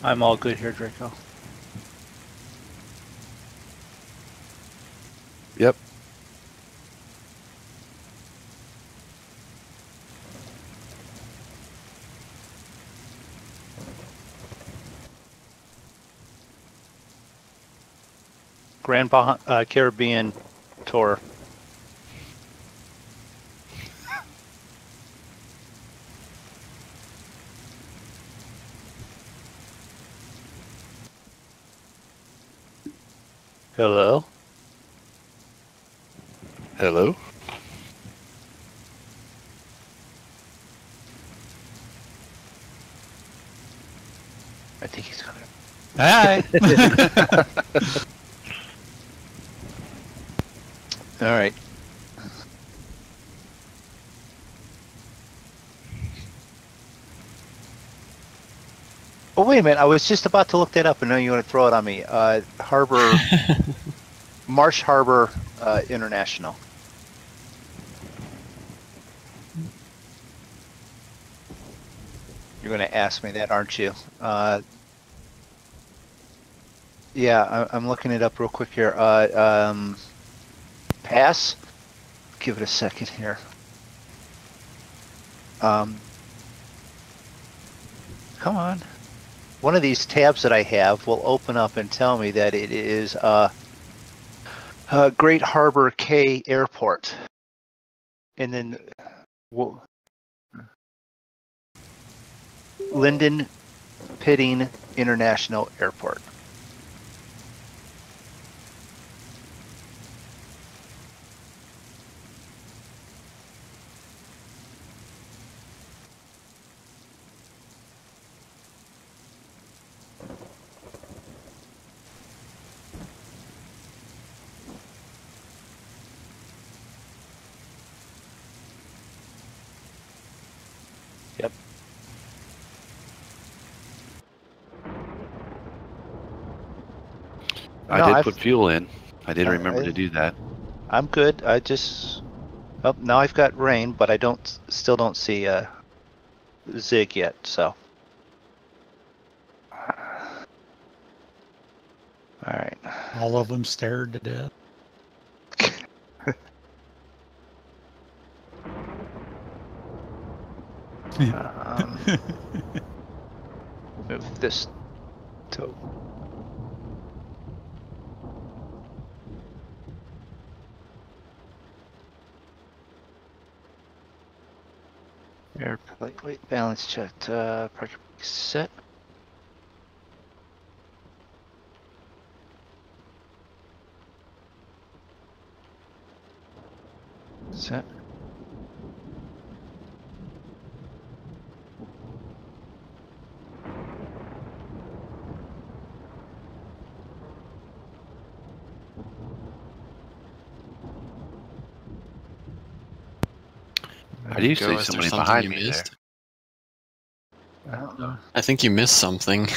I'm all good here, Draco. Yep. Grand Caribbean tour. Hello? Hello? I think he's coming. Hi. All right. Oh, wait a minute. I was just about to look that up, and now you want to throw it on me. Harbor, Marsh Harbor International. You're going to ask me that, aren't you? Yeah, I'm looking it up real quick here. Pass. Give it a second here. Come on. One of these tabs that I have will open up and tell me that it is Great Harbor K Airport. And then Linden Pitting International Airport. Yep. I did put fuel in. I did remember to do that. I'm good. I just... Oh, now I've got rain, but I still don't see zig yet, so... Alright. All of them stared to death. Move this toe. Airplane weight balance checked. Parking brake set. Set. I do see somebody behind me there. I don't know. I think you missed something.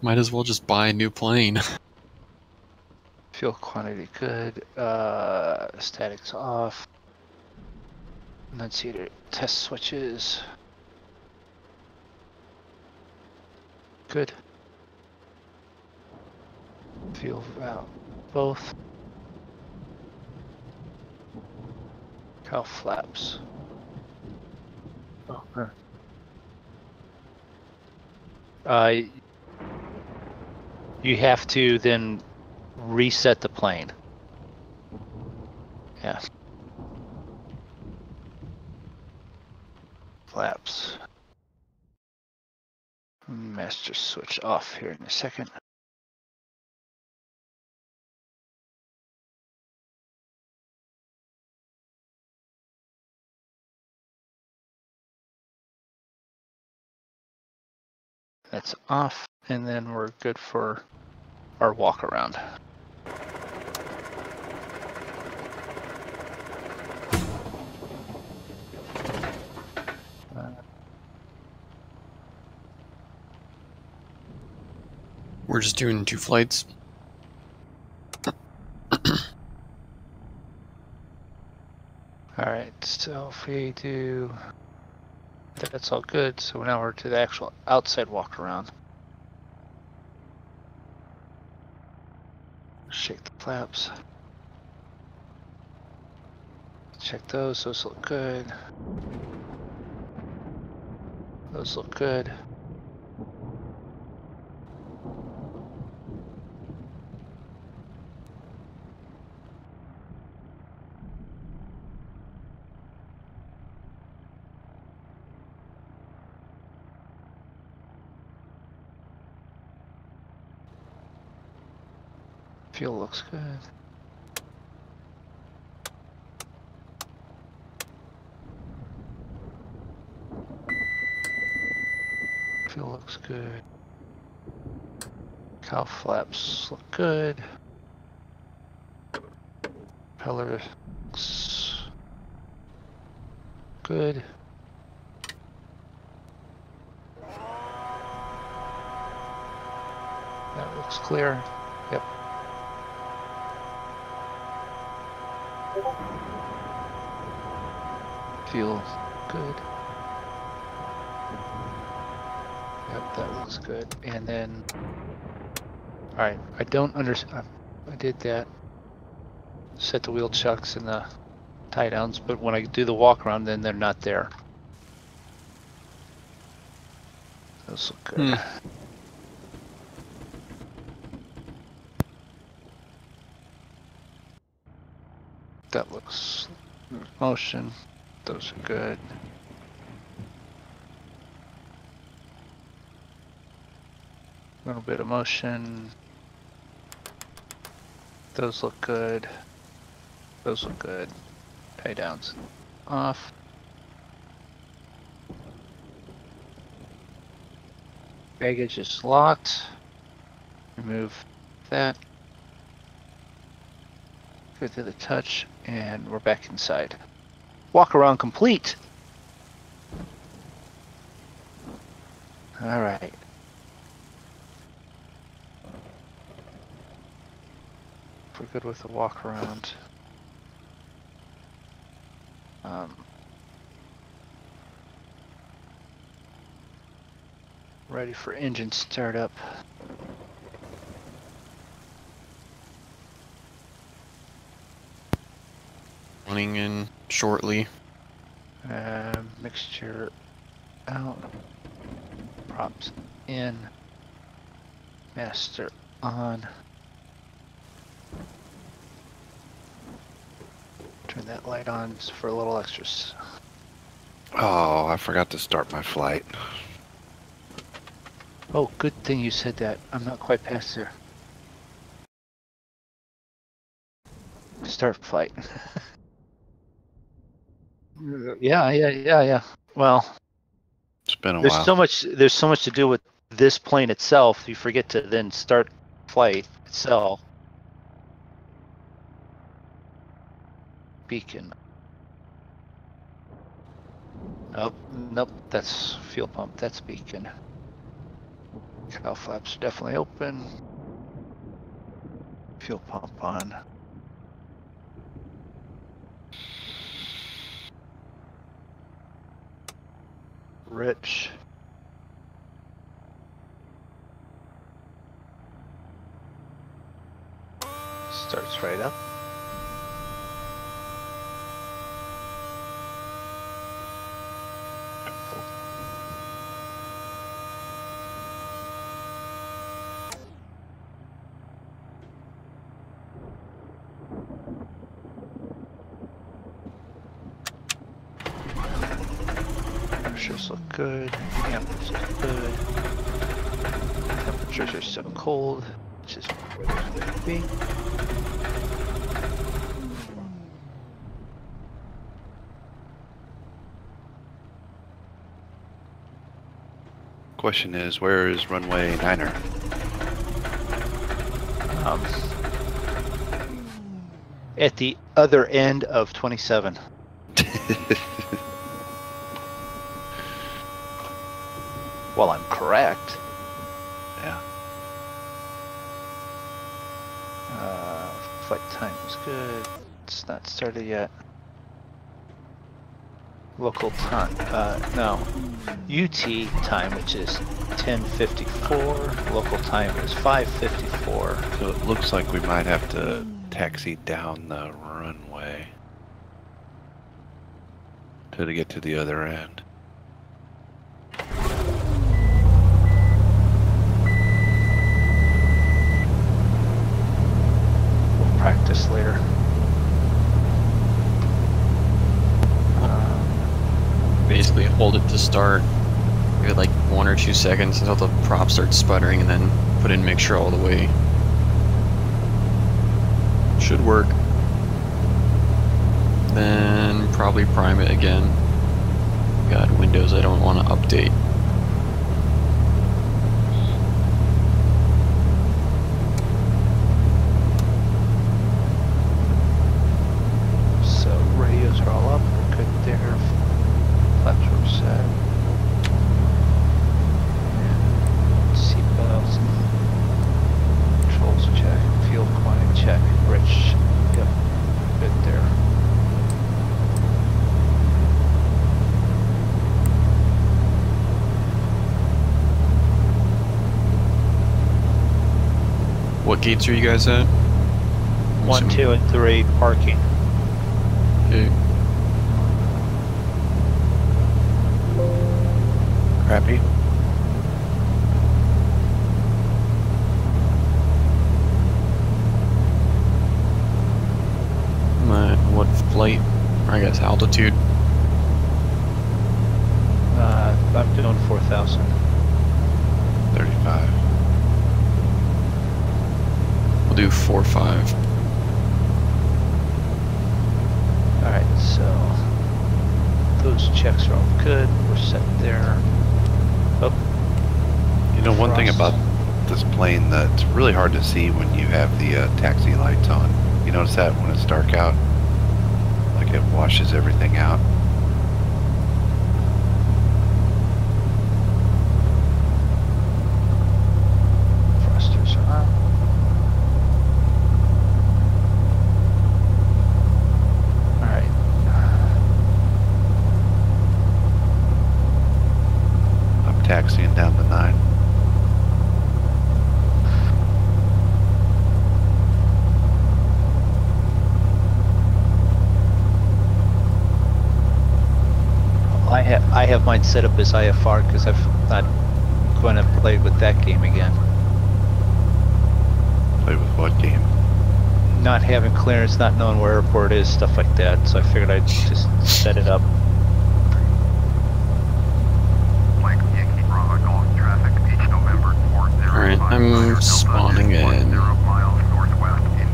Might as well just buy a new plane. Fuel quantity good. Statics off. Enunciator test switches. Good. Fuel valve both. Cow flaps. Okay. You have to then reset the plane. Yeah. Flaps. Master switch off here in a second. That's off, and then we're good for our walk around. We're just doing 2 flights. All right, so if we do That's all good. So now we're to the actual outside walk around. Shake the flaps. Check those. Those look good. Those look good. Fuel looks good. Fuel looks good. Cow flaps look good. Propeller looks good. That looks clear. Yep. Fuel good. Yep, that looks good. And then, all right, I don't understand. I did that. Set the wheel chucks and the tie downs, but when I do the walk around, then they're not there. Those look good. That looks motion. Those are good. A little bit of motion. Those look good. Those look good. Tie downs off. Baggage is locked. Remove that. Go through the touch, and we're back inside. Walk around complete. All right. We're good with the walk around. Ready for engine startup. Running in shortly. Mixture out. Props in. Master on. Turn that light on for a little extras. Oh, I forgot to start my flight. Oh, good thing you said that. I'm not quite past there. Start flight. Yeah. Well, It's been a there's while. there's so much to do with this plane itself. You forget to then start flight itself. Beacon. Nope, that's fuel pump. That's beacon. Cow flaps definitely open. Fuel pump on. Rich. Starts right up. Pressures look good. Amps look good. Temperatures are so cold, which is where they should be. Question is, where is runway 9er? At the other end of 27. Well, I'm correct. Yeah. Flight time is good. It's not started yet. local time, no, UT time, which is 10:54. Local time is 5:54. So it looks like we might have to taxi down the runway to get to the other end. We'll practice later. Basically hold it to start. Give it like 1 or 2 seconds until the prop starts sputtering, and then put in mixture all the way. Should work. Then probably prime it again. Got Windows I don't want to update. So radios are all up. We're good there. Flaps are set. And seatbelts. Controls check. Fuel quantity check. Rich. Yep. Good there. What gates are you guys at? 1, 2, and 3 parking. Okay. Crappy? What flight? I guess altitude. I'm doing 4,000. 35. We'll do 4-5. Alright, so those checks are all good. We're set there. Oh, You know, one thing about this plane that's really hard to see when you have the taxi lights on. You notice that when it's dark out? Like it washes everything out. thrusters are on. Alright. I'm taxiing down to 9. I have mine set up as IFR because I'm not going to play with that game again. Play with what game? Not having clearance, not knowing where airport is, stuff like that. So I figured I'd just set it up. Alright, I'm spawning in.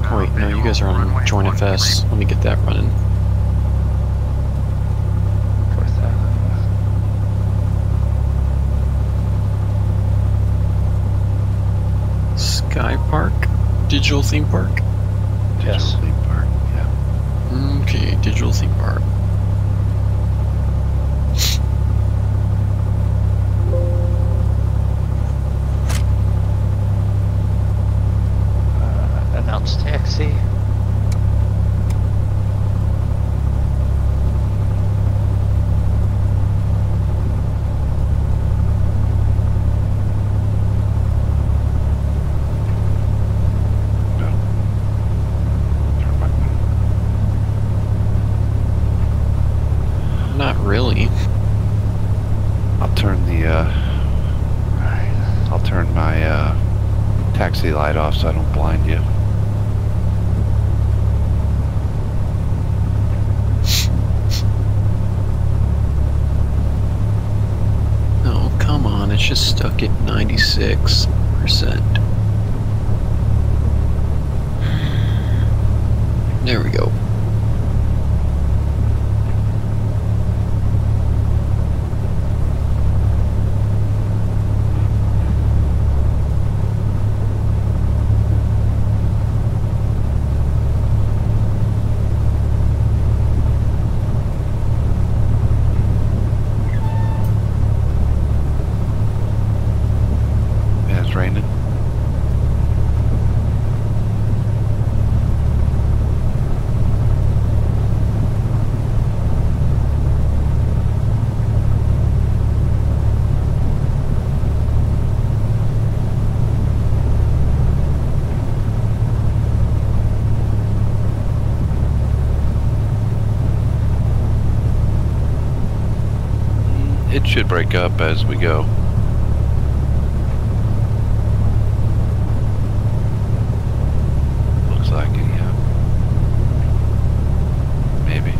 Oh wait, no, you guys are on Join FS. Let me get that running. Sky Park? Digital theme park? Yes. Digital theme park, yeah. Okay, digital theme park. Announce taxi. No. Turn my- Not really. I'll turn my taxi light off so I don't blind you. Oh, come on, it's just stuck at 96%. There we go. Yeah, it's raining. It should break up as we go. Looks like it, yeah. Maybe.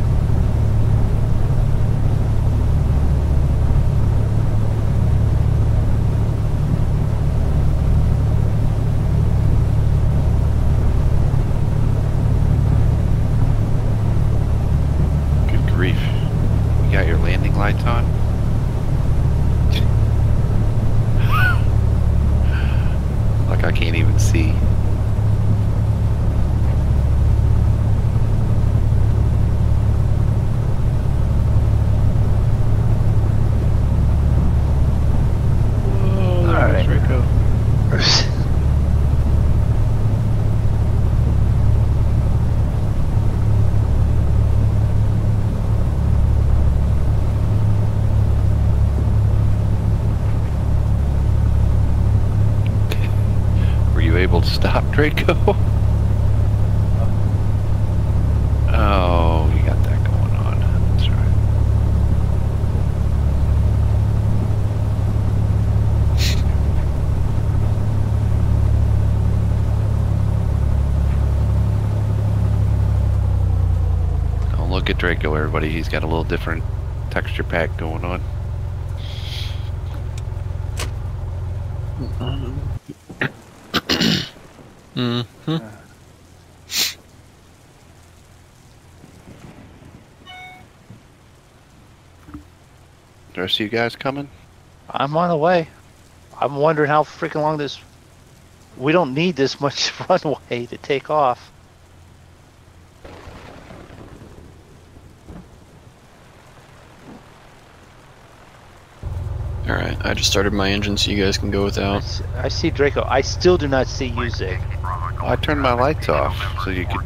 Good grief. You got your landing lights on? Like I can't even see. All right. Draco. Were you able to stop, Draco? Oh, you got that going on. That's right. Don't look at Draco, everybody. He's got a little different texture pack going on. Mm-hmm. The rest of you guys coming? I'm on the way. I'm wondering how freaking long this. We don't need this much runway to take off. Alright, I just started my engine so you guys can go without. I see Draco. I still do not see you, Zig. I turned my lights off so you could.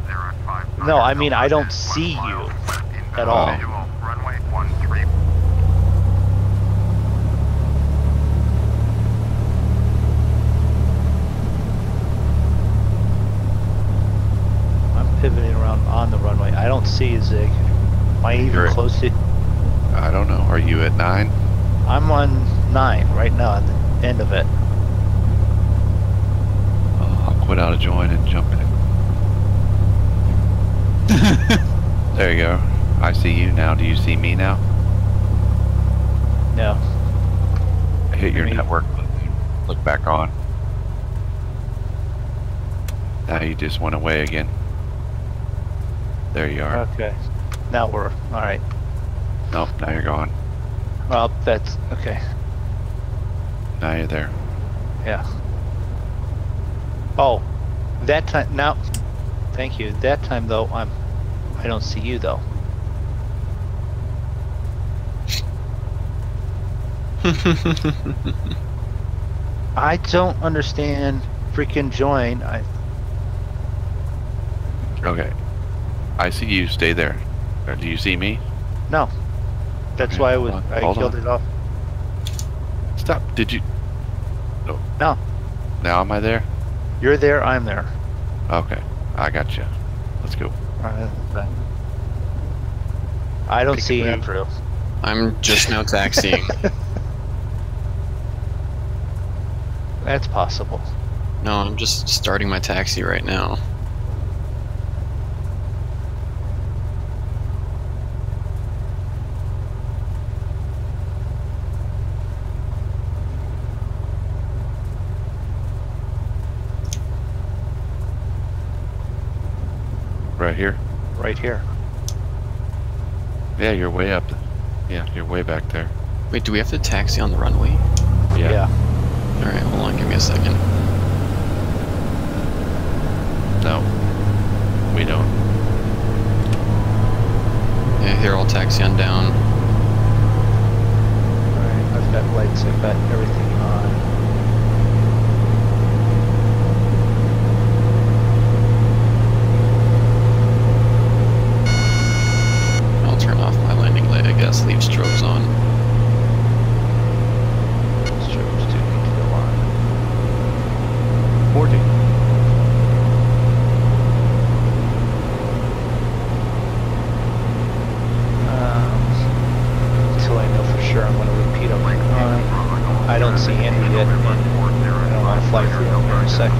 No, I mean I don't see you at all. I'm pivoting around on the runway. I don't see you, Zig. Am I even You're- close to? I don't know. Are you at 9? I'm on 9 right now at the end of it. I'll quit out of join and jump in. There you go. I see you now. Do you see me now? No. Hit your Me. network. Look back on. Now you just went away again. There you are. Okay. Now we're all right. Nope, now you're gone. Well, that's okay. Now you're there. Yeah. Oh, that time now. Thank you. That time though, I don't see you though. I don't understand freaking join. Okay. I see you. Stay there. Do you see me? No. That's Okay, why I hold killed on. it off. Stop. Did you? Oh. No. Now am I there? You're there. I'm there. Okay. I got you. Let's go. I don't Pick a see move. Andrew. I'm just now taxiing. That's possible. No, I'm just starting my taxi right now. Right here. Right here. Yeah, you're way up. Yeah, you're way back there. Wait, do we have to taxi on the runway? Yeah. Alright, hold on, give me a second. No. We don't. Yeah, here, I'll taxi on down. Alright, I've got lights, I've got everything on. I'll turn off my landing light, I guess, leave strobes on. Strobes do need to go on. 40. Until I know for sure I'm going to repeat don't see Andy yet. I don't want to fly through him in a second.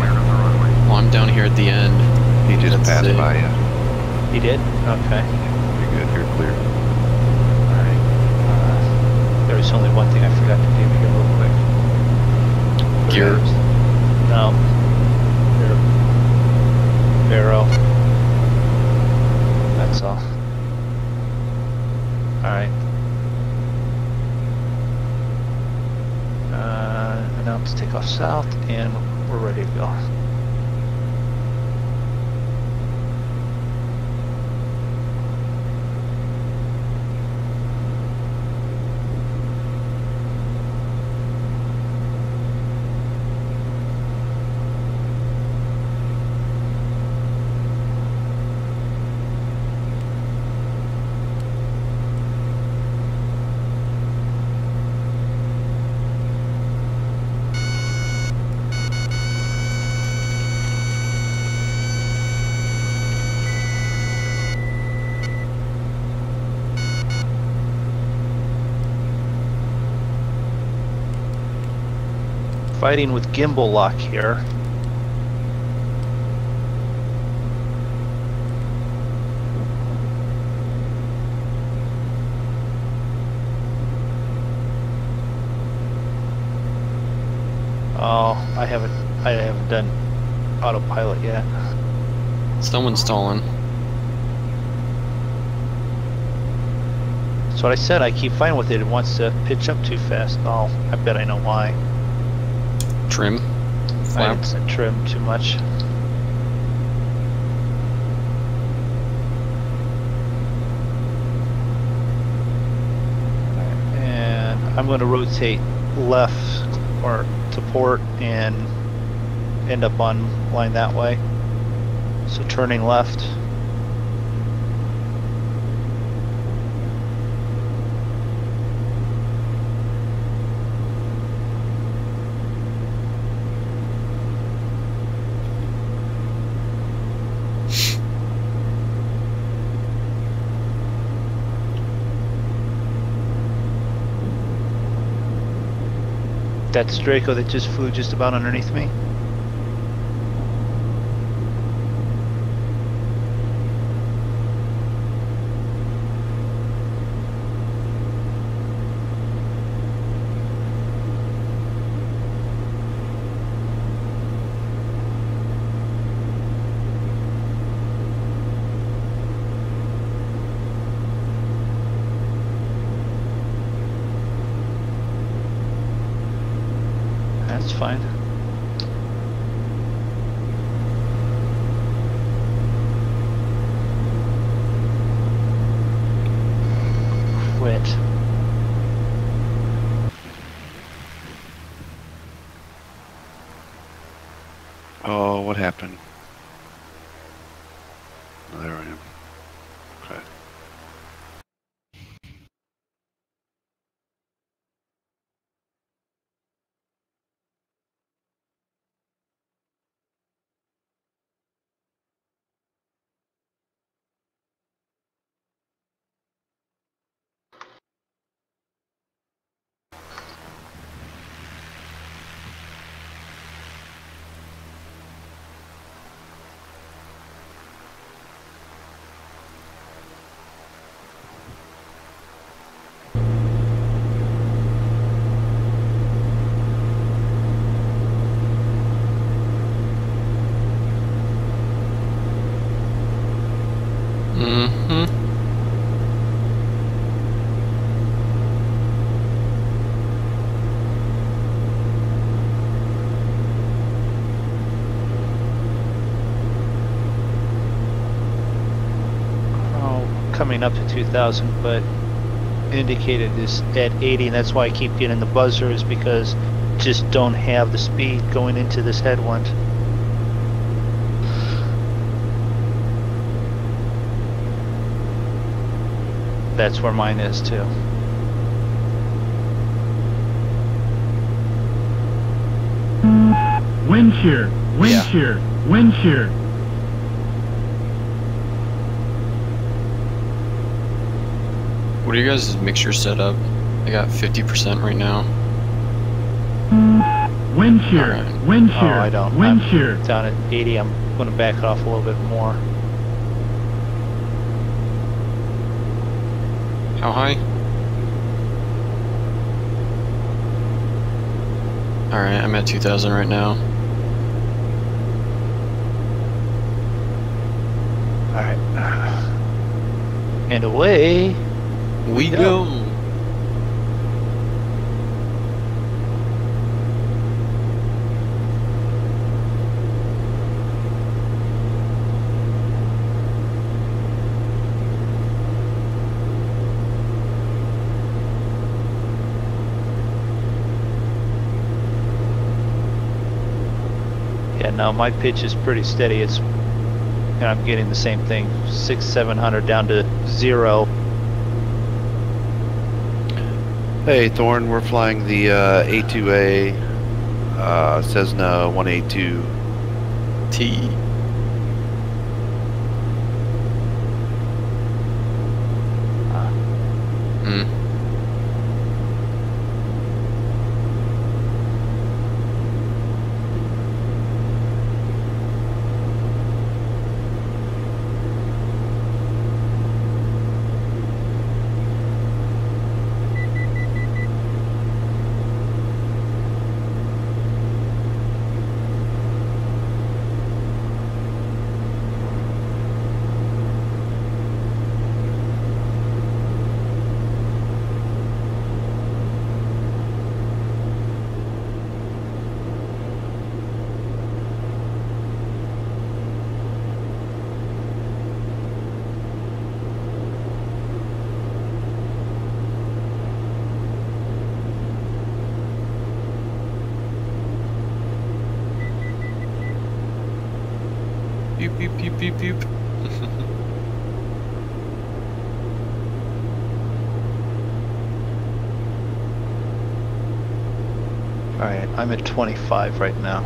Well, I'm down here at the end. He just That's passed it. by you. He did? Okay. You're good. You're clear. Alright. There was only one thing I forgot to do here real quick. Gear. No. Barrow. That's all. Alright. Announce takeoff south, and we're ready to go. Fighting with gimbal lock here. Oh, I haven't done autopilot yet. Someone's stalling. That's what I said, I keep fighting with it. It wants to pitch up too fast. Oh, I bet I know why. Trim. I Flaps. didn't trim too much. And I'm going to rotate left or to port and end up on line that way. So turning left. That's Draco that just flew just about underneath me. That's fine. Quit. Oh, what happened? Oh, there I am. Okay. Coming up to 2,000, but indicated is at 80, and that's why I keep getting the buzzer, is because just don't have the speed going into this headwind. That's where mine is too. Wind shear, wind shear, wind shear. What are you guys' mixture set up? I got 50% right now. Wind shear. Alright. Wind Oh, shear. I don't. Wind I'm shear. down at 80. I'm going to back off a little bit more. How high? Alright, I'm at 2,000 right now. All right. And away. We go. go! Yeah, no, my pitch is pretty steady. And I'm getting the same thing, 600-700 down to 0. Hey, Thorn, we're flying the A2A Cessna 182. T. Hmm. Beep, beep, beep, beep, beep. All right, I'm at 25 right now.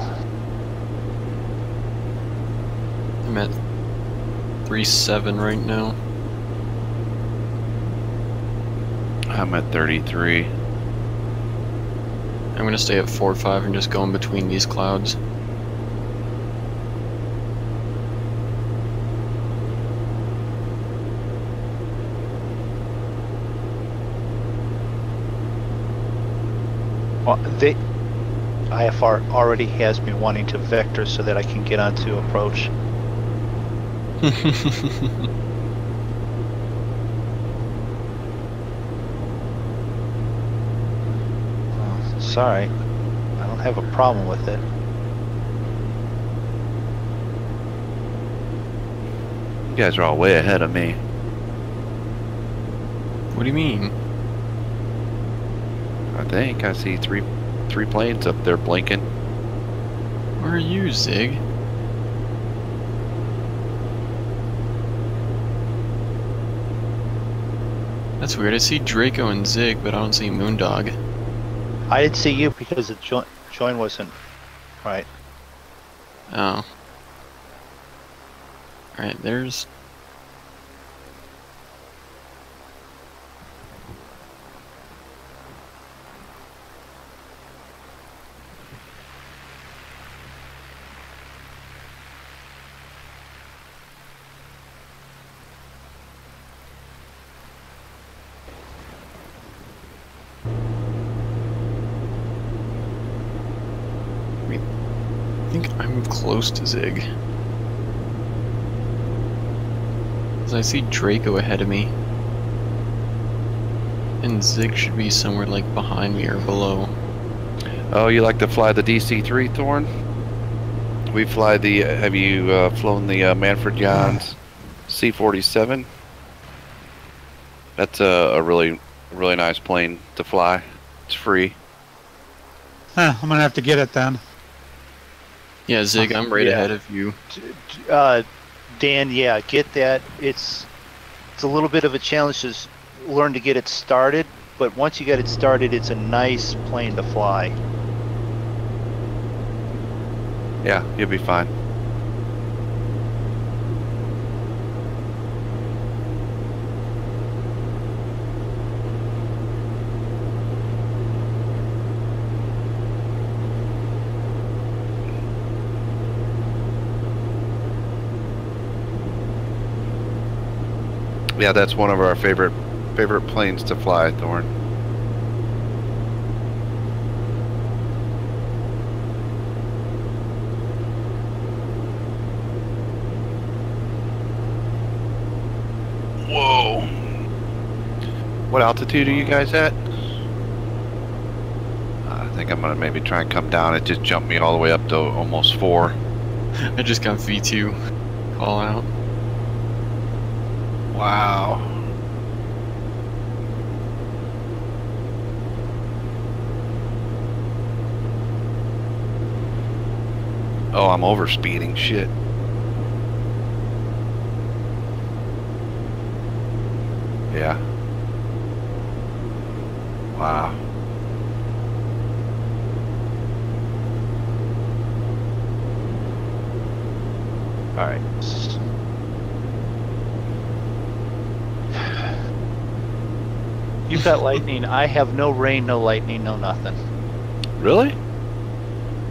I'm at 3.7 right now. I'm at 33. I'm gonna stay at 4.5 and just go in between these clouds. Well, IFR already has me wanting to vector so that I can get onto approach. Oh, sorry, I don't have a problem with it. You guys are all way ahead of me. What do you mean? I think I see three planes up there blinking. Where are you, Zig? That's weird. I see Draco and Zig, but I don't see Moondog. I didn't see you because the join wasn't right. Oh. Alright, there's... I think I'm close to Zig. Because I see Draco ahead of me. And Zig should be somewhere like behind me or below. Oh, you like to fly the DC-3, Thorn? We fly the, have you flown the Manfred Jahns C-47? That's a really nice plane to fly. It's free. Huh, I'm gonna have to get it then. Yeah, Zig, I'm right Yeah. ahead of you. Dan, yeah, get that. It's a little bit of a challenge to learn to get it started, but once you get it started, it's a nice plane to fly. Yeah, you'll be fine. Yeah, that's one of our favorite planes to fly, Thorn. Whoa! What altitude are you guys at? I think I'm gonna maybe try and come down. It just jumped me all the way up to almost 4. I just got V2 call out. Wow. Oh, I'm over speeding. Shit. Yeah. Wow. All right. You've got lightning. I have no rain, no lightning, no nothing. Really?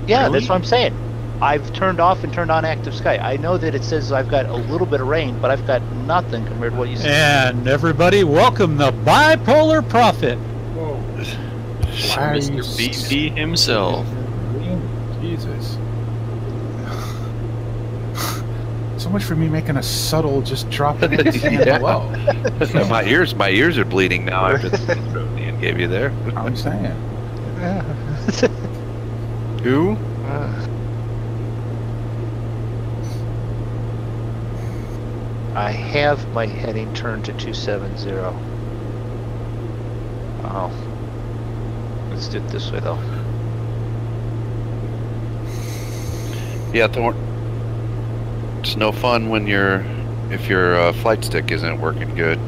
Yeah, Really? that's what I'm saying. I've turned off and turned on active sky. I know that it says I've got a little bit of rain, but I've got nothing compared to what you said. And everybody, welcome the bipolar prophet. Why are you Mr. BB himself. Jesus. So much for me making a subtle just drop it in Yeah. below. my ears are bleeding now after the intro Ian gave you there. I'm saying. Who? I have my heading turned to 270. Oh. Let's do it this way though. Yeah, Thorn. It's no fun when if your flight stick isn't working good.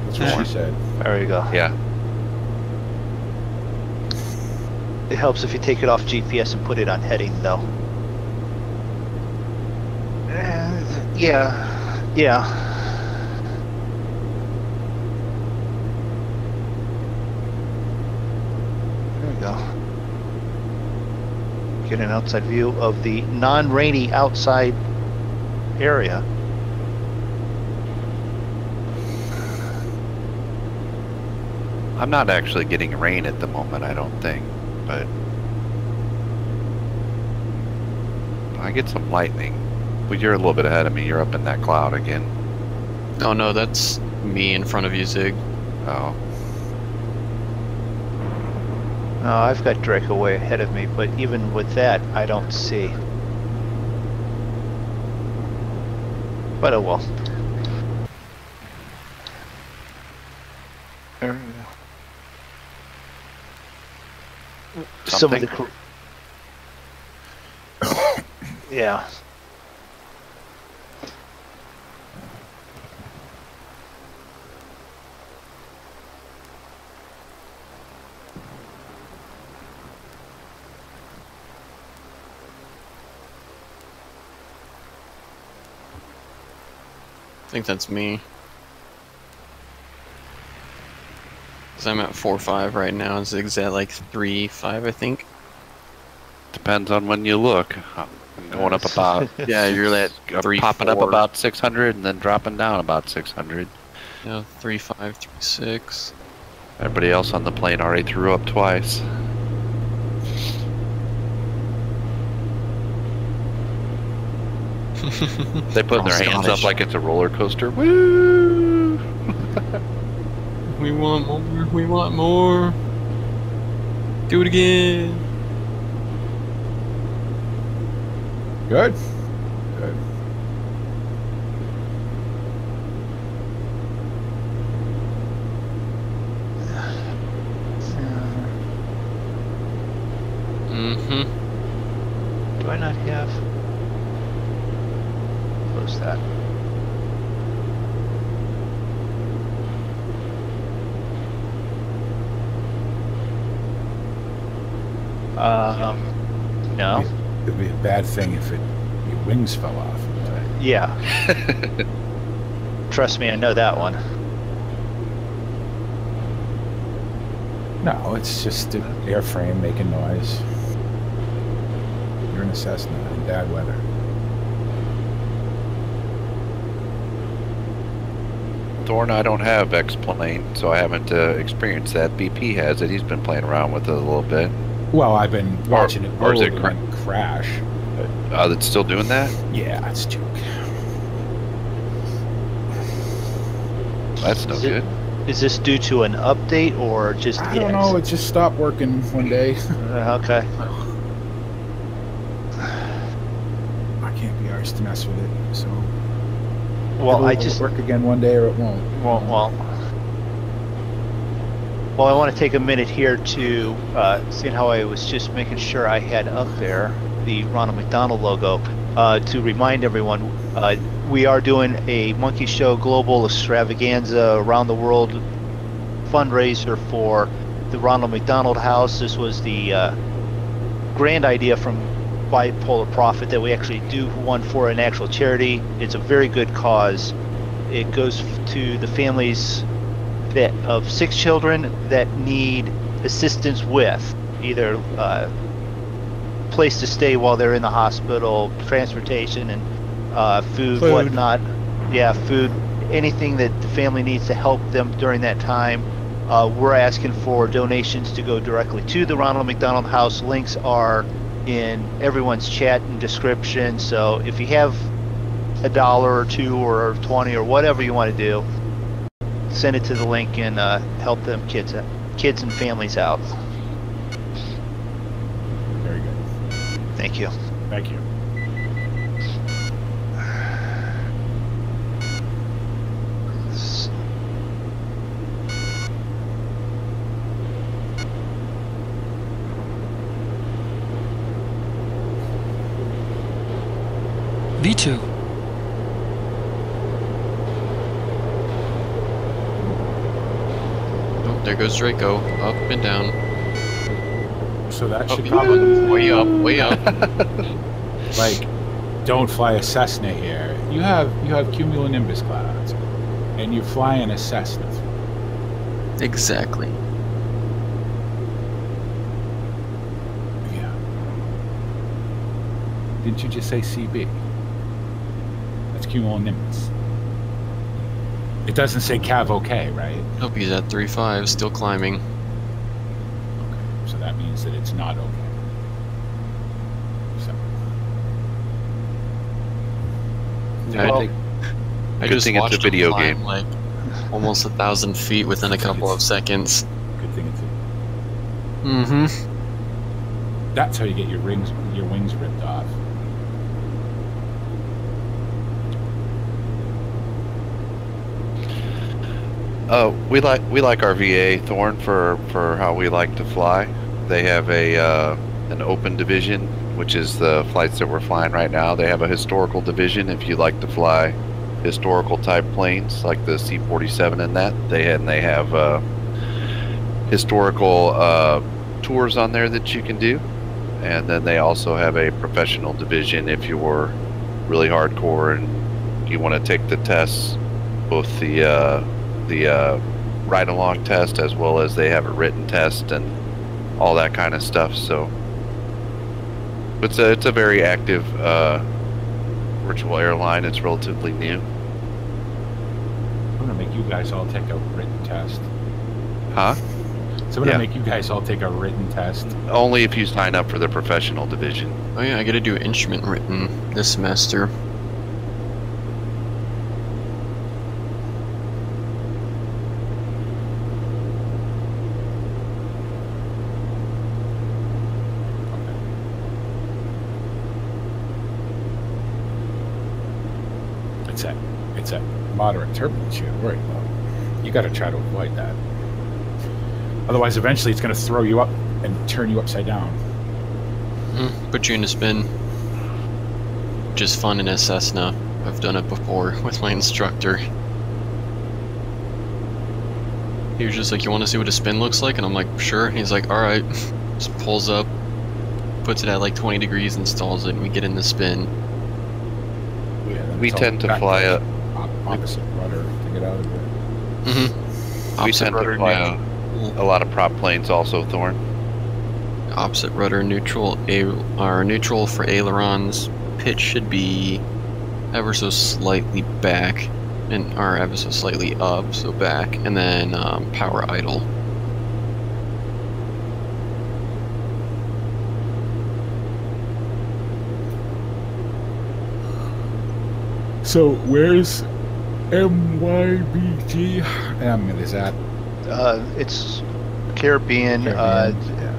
That's what she said. There you go. Yeah. It helps if you take it off GPS and put it on heading though. Yeah. There we go. Get an outside view of the non-rainy outside area. I'm not actually getting rain at the moment, I don't think, but I get some lightning. But you're a little bit ahead of me. You're up in that cloud again. Oh no, that's me in front of you, Zig. Oh. No, I've got Drako way ahead of me, but even with that, I don't see. But oh well. There we go. Some of the Something? yeah. I think that's me. 'Cause I'm at 4.5 right now, and Zig's at like 3.5, I think. Depends on when you look. I'm going up about Yeah, you're at popping up 3.4. about 600 and then dropping down about 600. Yeah, 3.5, 3.6. Everybody else on the plane already threw up twice. They put their hands up Scottish. like it's a roller coaster. Woo! We want more, we want more. Do it again. Good. Good. Mm-hmm. Do I not have? Close that. No. It'd be a bad thing if your wings fell off. Yeah. Trust me, I know that one. No, it's just an airframe making noise. You're in a Cessna in bad weather. Thorn, I don't have X-Plane, so I haven't experienced that. BP has it. He's been playing around with it a little bit. Well, I've been watching it or is it crash. It's still doing that? Yeah, it's a joke. That's no good. Is this due to an update or just? I don't know. It just stopped working one day. Okay. I can't be arsed to mess with it, so. Well, it'll work again one day, or it won't. Well, I want to take a minute here to, seeing how I was just making sure I had up there the Ronald McDonald logo, to remind everyone, we are doing a Monkey Show Global Extravaganza around the world fundraiser for the Ronald McDonald House. This was the grand idea from Bipolar Prophet that we actually do one for an actual charity. It's a very good cause. It goes to the families of 6 children that need assistance with either place to stay while they're in the hospital, transportation, and food, whatnot. Yeah, food, anything that the family needs to help them during that time. We're asking for donations to go directly to the Ronald McDonald House. Links are in everyone's chat and description, so if you have $1 or $2 or 20 or whatever you want to do, send it to the link and help them kids and families out. Very good. Thank you. Thank you. V2. Oh, there goes Draco, up and down. So that should Way up, way up. like, don't fly a Cessna here. You have cumulonimbus clouds, and you fly in a Cessna. Exactly. Yeah. Didn't you just say CB? That's cumulonimbus. It doesn't say Cav OK, right? Nope, he's at 3.5, still climbing. Okay, so that means that it's not OK. So. I Good just thing it's watched a video him climb, game. like almost 1,000 feet within a couple of seconds. Good thing it's. Mm-hmm. That's how you get your wings ripped off. We like our VA Thorn for how we like to fly. They have an open division, which is the flights that we're flying right now. They have a historical division if you like to fly historical type planes like the C-47 and that. They have historical tours on there that you can do, and then they also have a professional division if you're really hardcore and you want to take the tests, both the ride-along test as well as they have a written test and all that kind of stuff. So it's a very active virtual airline. It's relatively new. I'm gonna make you guys all take a written test. Huh? So I'm gonna make you guys all take a written test. Only if you sign up for the professional division. Oh yeah, I gotta do instrument written this semester. It's a moderate turbulence you're worried about. You got to try to avoid that. Otherwise, eventually it's going to throw you up and turn you upside down. Put you in a spin. Just fun in a Cessna. I've done it before with my instructor. He was just like, "You want to see what a spin looks like?" And I'm like, "Sure." And he's like, "All right." Just pulls up, puts it at like 20 degrees, installs it, and we get in the spin. We tend to fly a opposite rudder to get out of it. We tend to fly a lot of prop planes also, Thorn. Opposite rudder, neutral neutral for ailerons. Pitch should be ever so slightly back. and or ever so slightly up, so back, and then power idle. So where's MYBG? Is that? It's Caribbean, Yeah.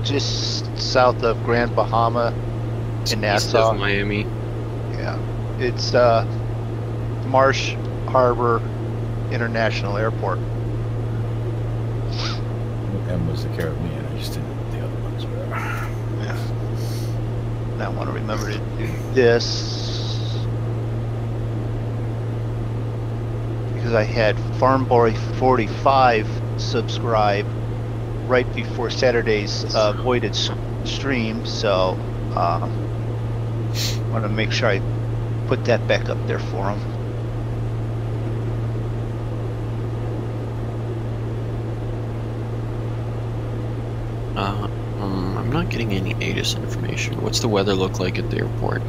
just south of Grand Bahama in East Nassau. of Miami. Yeah, it's Marsh Harbor International Airport. M was the Caribbean. I just didn't know what the other ones were. Yeah. Now I want to remember to do this because I had Farm Boy 45 subscribe right before Saturday's voided stream, so I want to make sure I put that back up there for him. I'm not getting any ATIS information. What's the weather look like at the airport?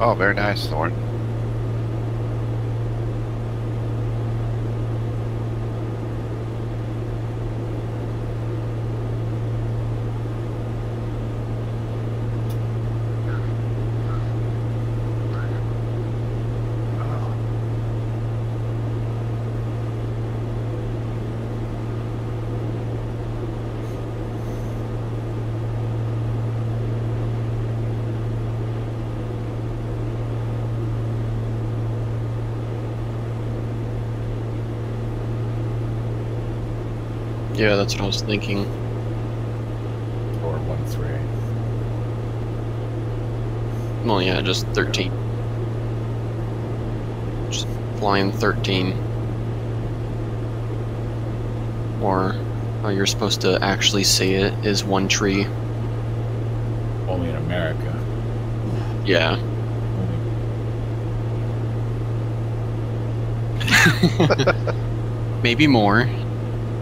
Oh, very nice, Thorn. Yeah, that's what I was thinking. Or 1-3. Well, yeah, just 13. Just flying 13. Or how you're supposed to actually say it is 1 tree. Only in America. Yeah. Maybe more.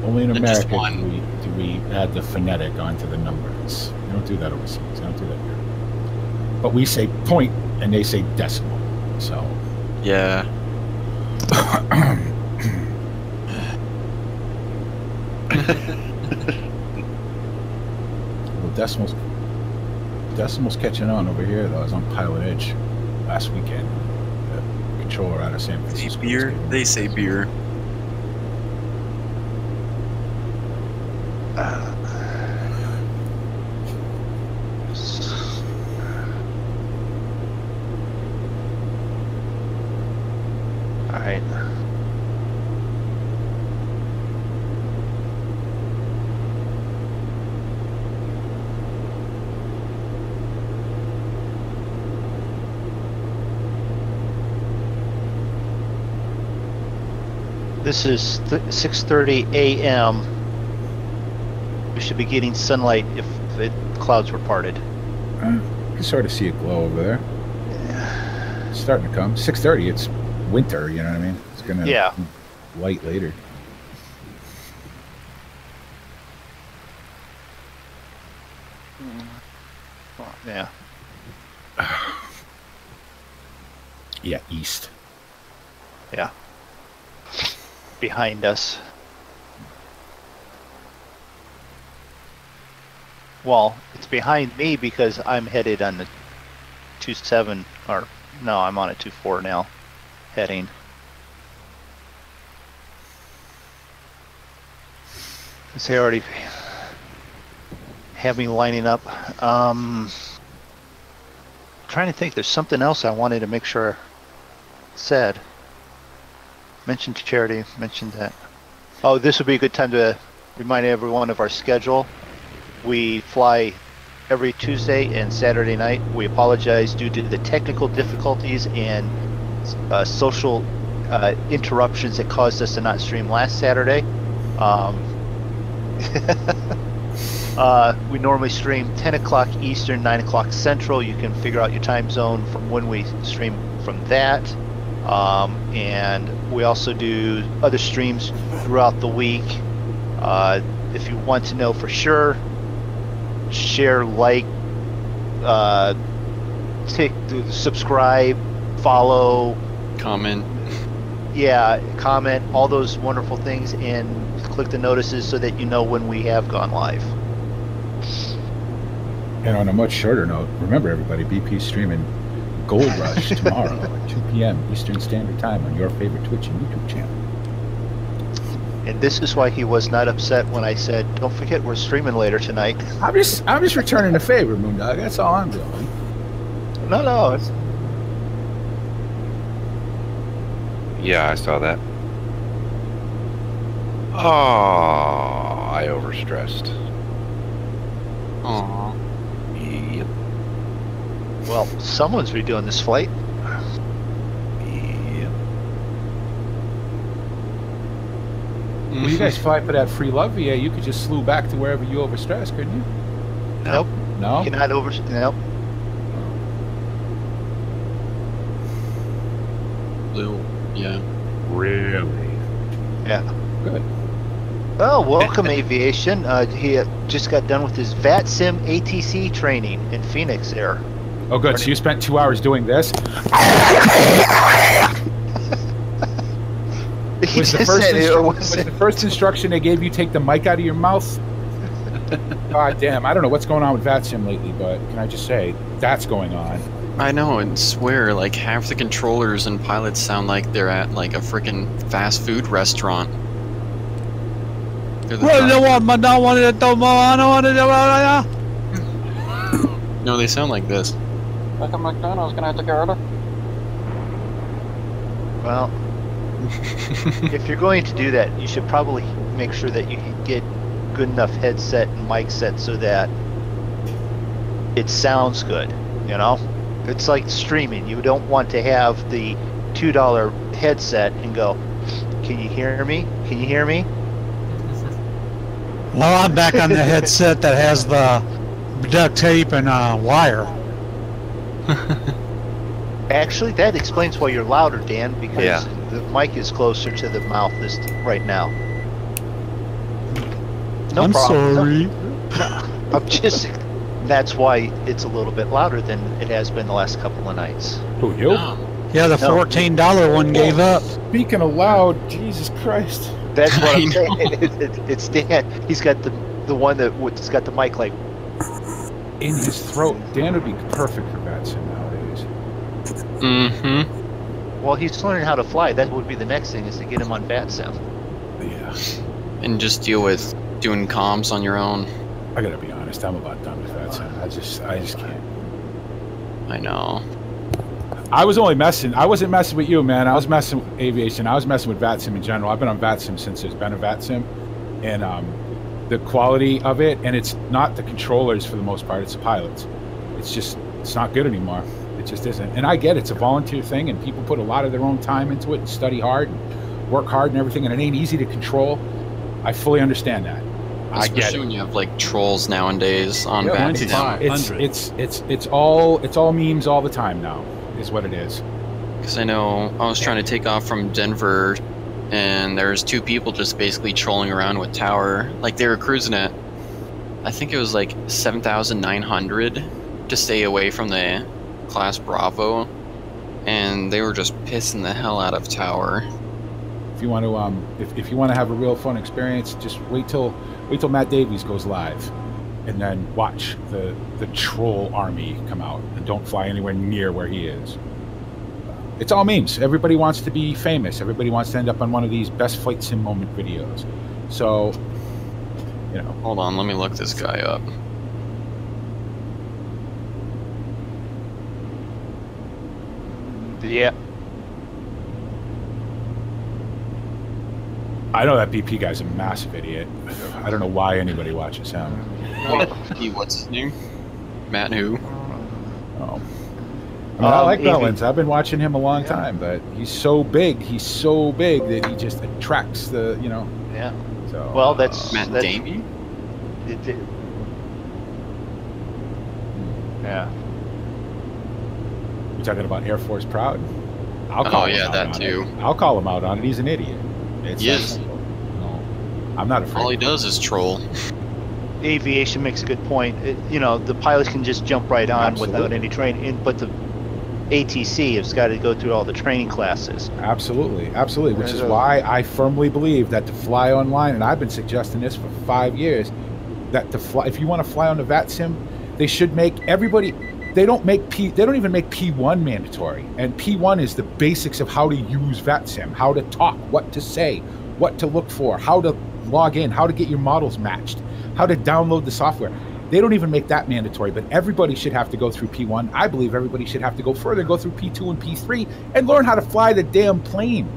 Only in But just America one. do we add the phonetic onto the numbers. We don't do that overseas. We don't do that here. But we say point and they say decimal. So. Yeah. Well, decimals catching on over here though. I was on Pilot Edge last weekend. The controller out of San Francisco. Beer? They say beer. All right. This is 6:30 a.m. We should be getting sunlight if the clouds were parted. You can sort of see a glow over there. It's starting to come. 6:30. It's winter. You know what I mean? It's gonna be light later. Yeah. Yeah, east. Yeah. Behind us. Well, it's behind me because I'm headed on the 27, or no, I'm on a 24 now, heading. They already have me lining up. Trying to think, there's something else I wanted to make sure said. Mentioned charity, mentioned that. Oh, this would be a good time to remind everyone of our schedule. We fly every Tuesday and Saturday night. We apologize due to the technical difficulties and social interruptions that caused us to not stream last Saturday. We normally stream 10 o'clock Eastern, 9 o'clock Central. You can figure out your time zone from when we stream from that. And we also do other streams throughout the week. If you want to know for sure, share, like, subscribe, follow, Comment. yeah, comment, all those wonderful things, and click the notices so that you know when we have gone live. And on a much shorter note, remember everybody, BP streaming Gold Rush tomorrow at 2 p.m. Eastern Standard Time on your favorite Twitch and YouTube channel. And this is why he was not upset when I said, "Don't forget we're streaming later tonight." I'm just returning the favor, Moondog. That's all I'm doing. No, it's Yeah, I saw that. Oh, I overstressed. Aww. Yep. well, someone's redoing this flight. Yep. Well, you guys fly for that free love VA, you could just slew back to wherever you overstressed, couldn't you? Nope. No? You cannot over. Nope. Little, yeah. Really? Yeah. Good. Well, welcome aviation. He just got done with his VATSIM ATC training in Phoenix there. Oh, good. So you spent 2 hours doing this? He Was the, just first said it was wasn't. the first instruction they gave you take the mic out of your mouth? God damn. I don't know what's going on with VATSIM lately, but can I just say, that's going on. I know, and swear, like, half the controllers and pilots sound like they're at, like, a freaking fast food restaurant. They're the No, they sound like this. Like a McDonald's, can I take your order? Well, if you're going to do that, you should probably make sure that you get good enough headset and mic set so that it sounds good, you know? It's like streaming. You don't want to have the $2 headset and go, "Can you hear me? Can you hear me?" Well, I'm back on the headset that has the duct tape and wire. Actually, that explains why you're louder, Dan, because Yeah. the mic is closer to the mouth this right now. No I'm problem. sorry. I'm just. That's why it's a little bit louder than it has been the last couple of nights. Who, you? Yeah, the No. $14 one gave up. Speaking aloud, Jesus Christ. That's what I I'm saying. know. It's Dan. He's got the one that's got the mic like. In his throat. Dan would be perfect for VATSIM nowadays. Mm-hmm. Well, he's learning how to fly. That would be the next thing, is to get him on VATSIM. Yeah. And just deal with doing comms on your own. I gotta be honest, I'm about done with VATSIM. I just can't. I know. I wasn't messing with you, man. I was messing with aviation. I was messing with VATSIM in general. I've been on VATSIM since there's been a VATSIM. And the quality of it, and it's not the controllers for the most part, it's the pilots. It's not good anymore. It just isn't. And I get it's a volunteer thing, and people put a lot of their own time into it and study hard and work hard and everything, and it ain't easy to control. I fully understand that. I get Especially it. when you have like trolls nowadays on Yeah, VATSIM. it's all memes all the time now, is what it is. Because I know I was trying to take off from Denver, and there's two people just basically trolling around with tower. Like they were cruising at, I think it was like 7,900 to stay away from the class Bravo, and they were just pissing the hell out of tower. If you want to if you want to have a real fun experience, just wait till Matt Davies goes live, and then watch the troll army come out, and don't fly anywhere near where he is. It's all memes. Everybody wants to be famous. Everybody wants to end up on one of these best flight sim moment videos. So, you know. Hold on, let me look this guy up. Yeah. I know that BP guy's a massive idiot. I don't know why anybody watches him. What's his name? Matt who? Oh. I mean, I like Evie. Bellins. I've been watching him a long time, but he's so big. He's so big that he just attracts the, you know. Yeah. So, Well, that's Matt that's, Damey? Yeah. You're talking about Air Force Proud? I'll Oh, call him yeah, out that on too. it. I'll call him out on it. He's an idiot. It's that Yes. simple. No, I'm not afraid. All he does is troll. Aviation makes a good point. You know, the pilots can just jump right on Absolutely. without any training, but the ATC has got to go through all the training classes. Absolutely, absolutely. Which is why I firmly believe that to fly online, and I've been suggesting this for 5 years, that to fly, if you want to fly on the VAT sim, they should make everybody. They don't even make P1 mandatory, and P1 is the basics of how to use VAT sim, how to talk, what to say, what to look for, how to log in, how to get your models matched, how to download the software. They don't even make that mandatory, but everybody should have to go through P1. I believe everybody should have to go further, go through P2 and P3, and learn how to fly the damn plane.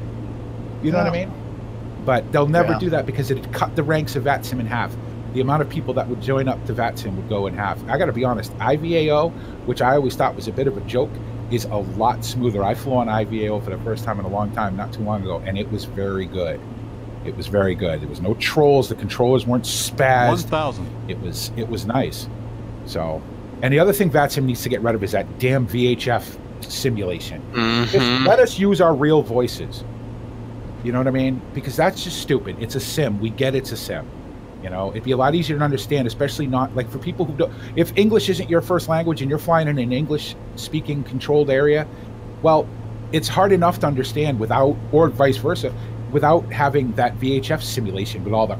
You know what I mean? But they'll never do that because it'd cut the ranks of VATSIM in half. The amount of people that would join up to VATSIM would go in half. I got to be honest, IVAO, which I always thought was a bit of a joke, is a lot smoother. I flew on IVAO for the first time in a long time, not too long ago, and it was very good. It was very good. There was no trolls. The controllers weren't spazzed. 1,000. It was nice. So, and the other thing VATSIM needs to get rid of is that damn VHF simulation. Just let us use our real voices. You know what I mean? Because that's just stupid. It's a sim. We get it's a sim. You know, it'd be a lot easier to understand, especially not like for people who don't. If English isn't your first language and you're flying in an English-speaking controlled area, well, it's hard enough to understand without, or vice versa, without having that VHF simulation with all the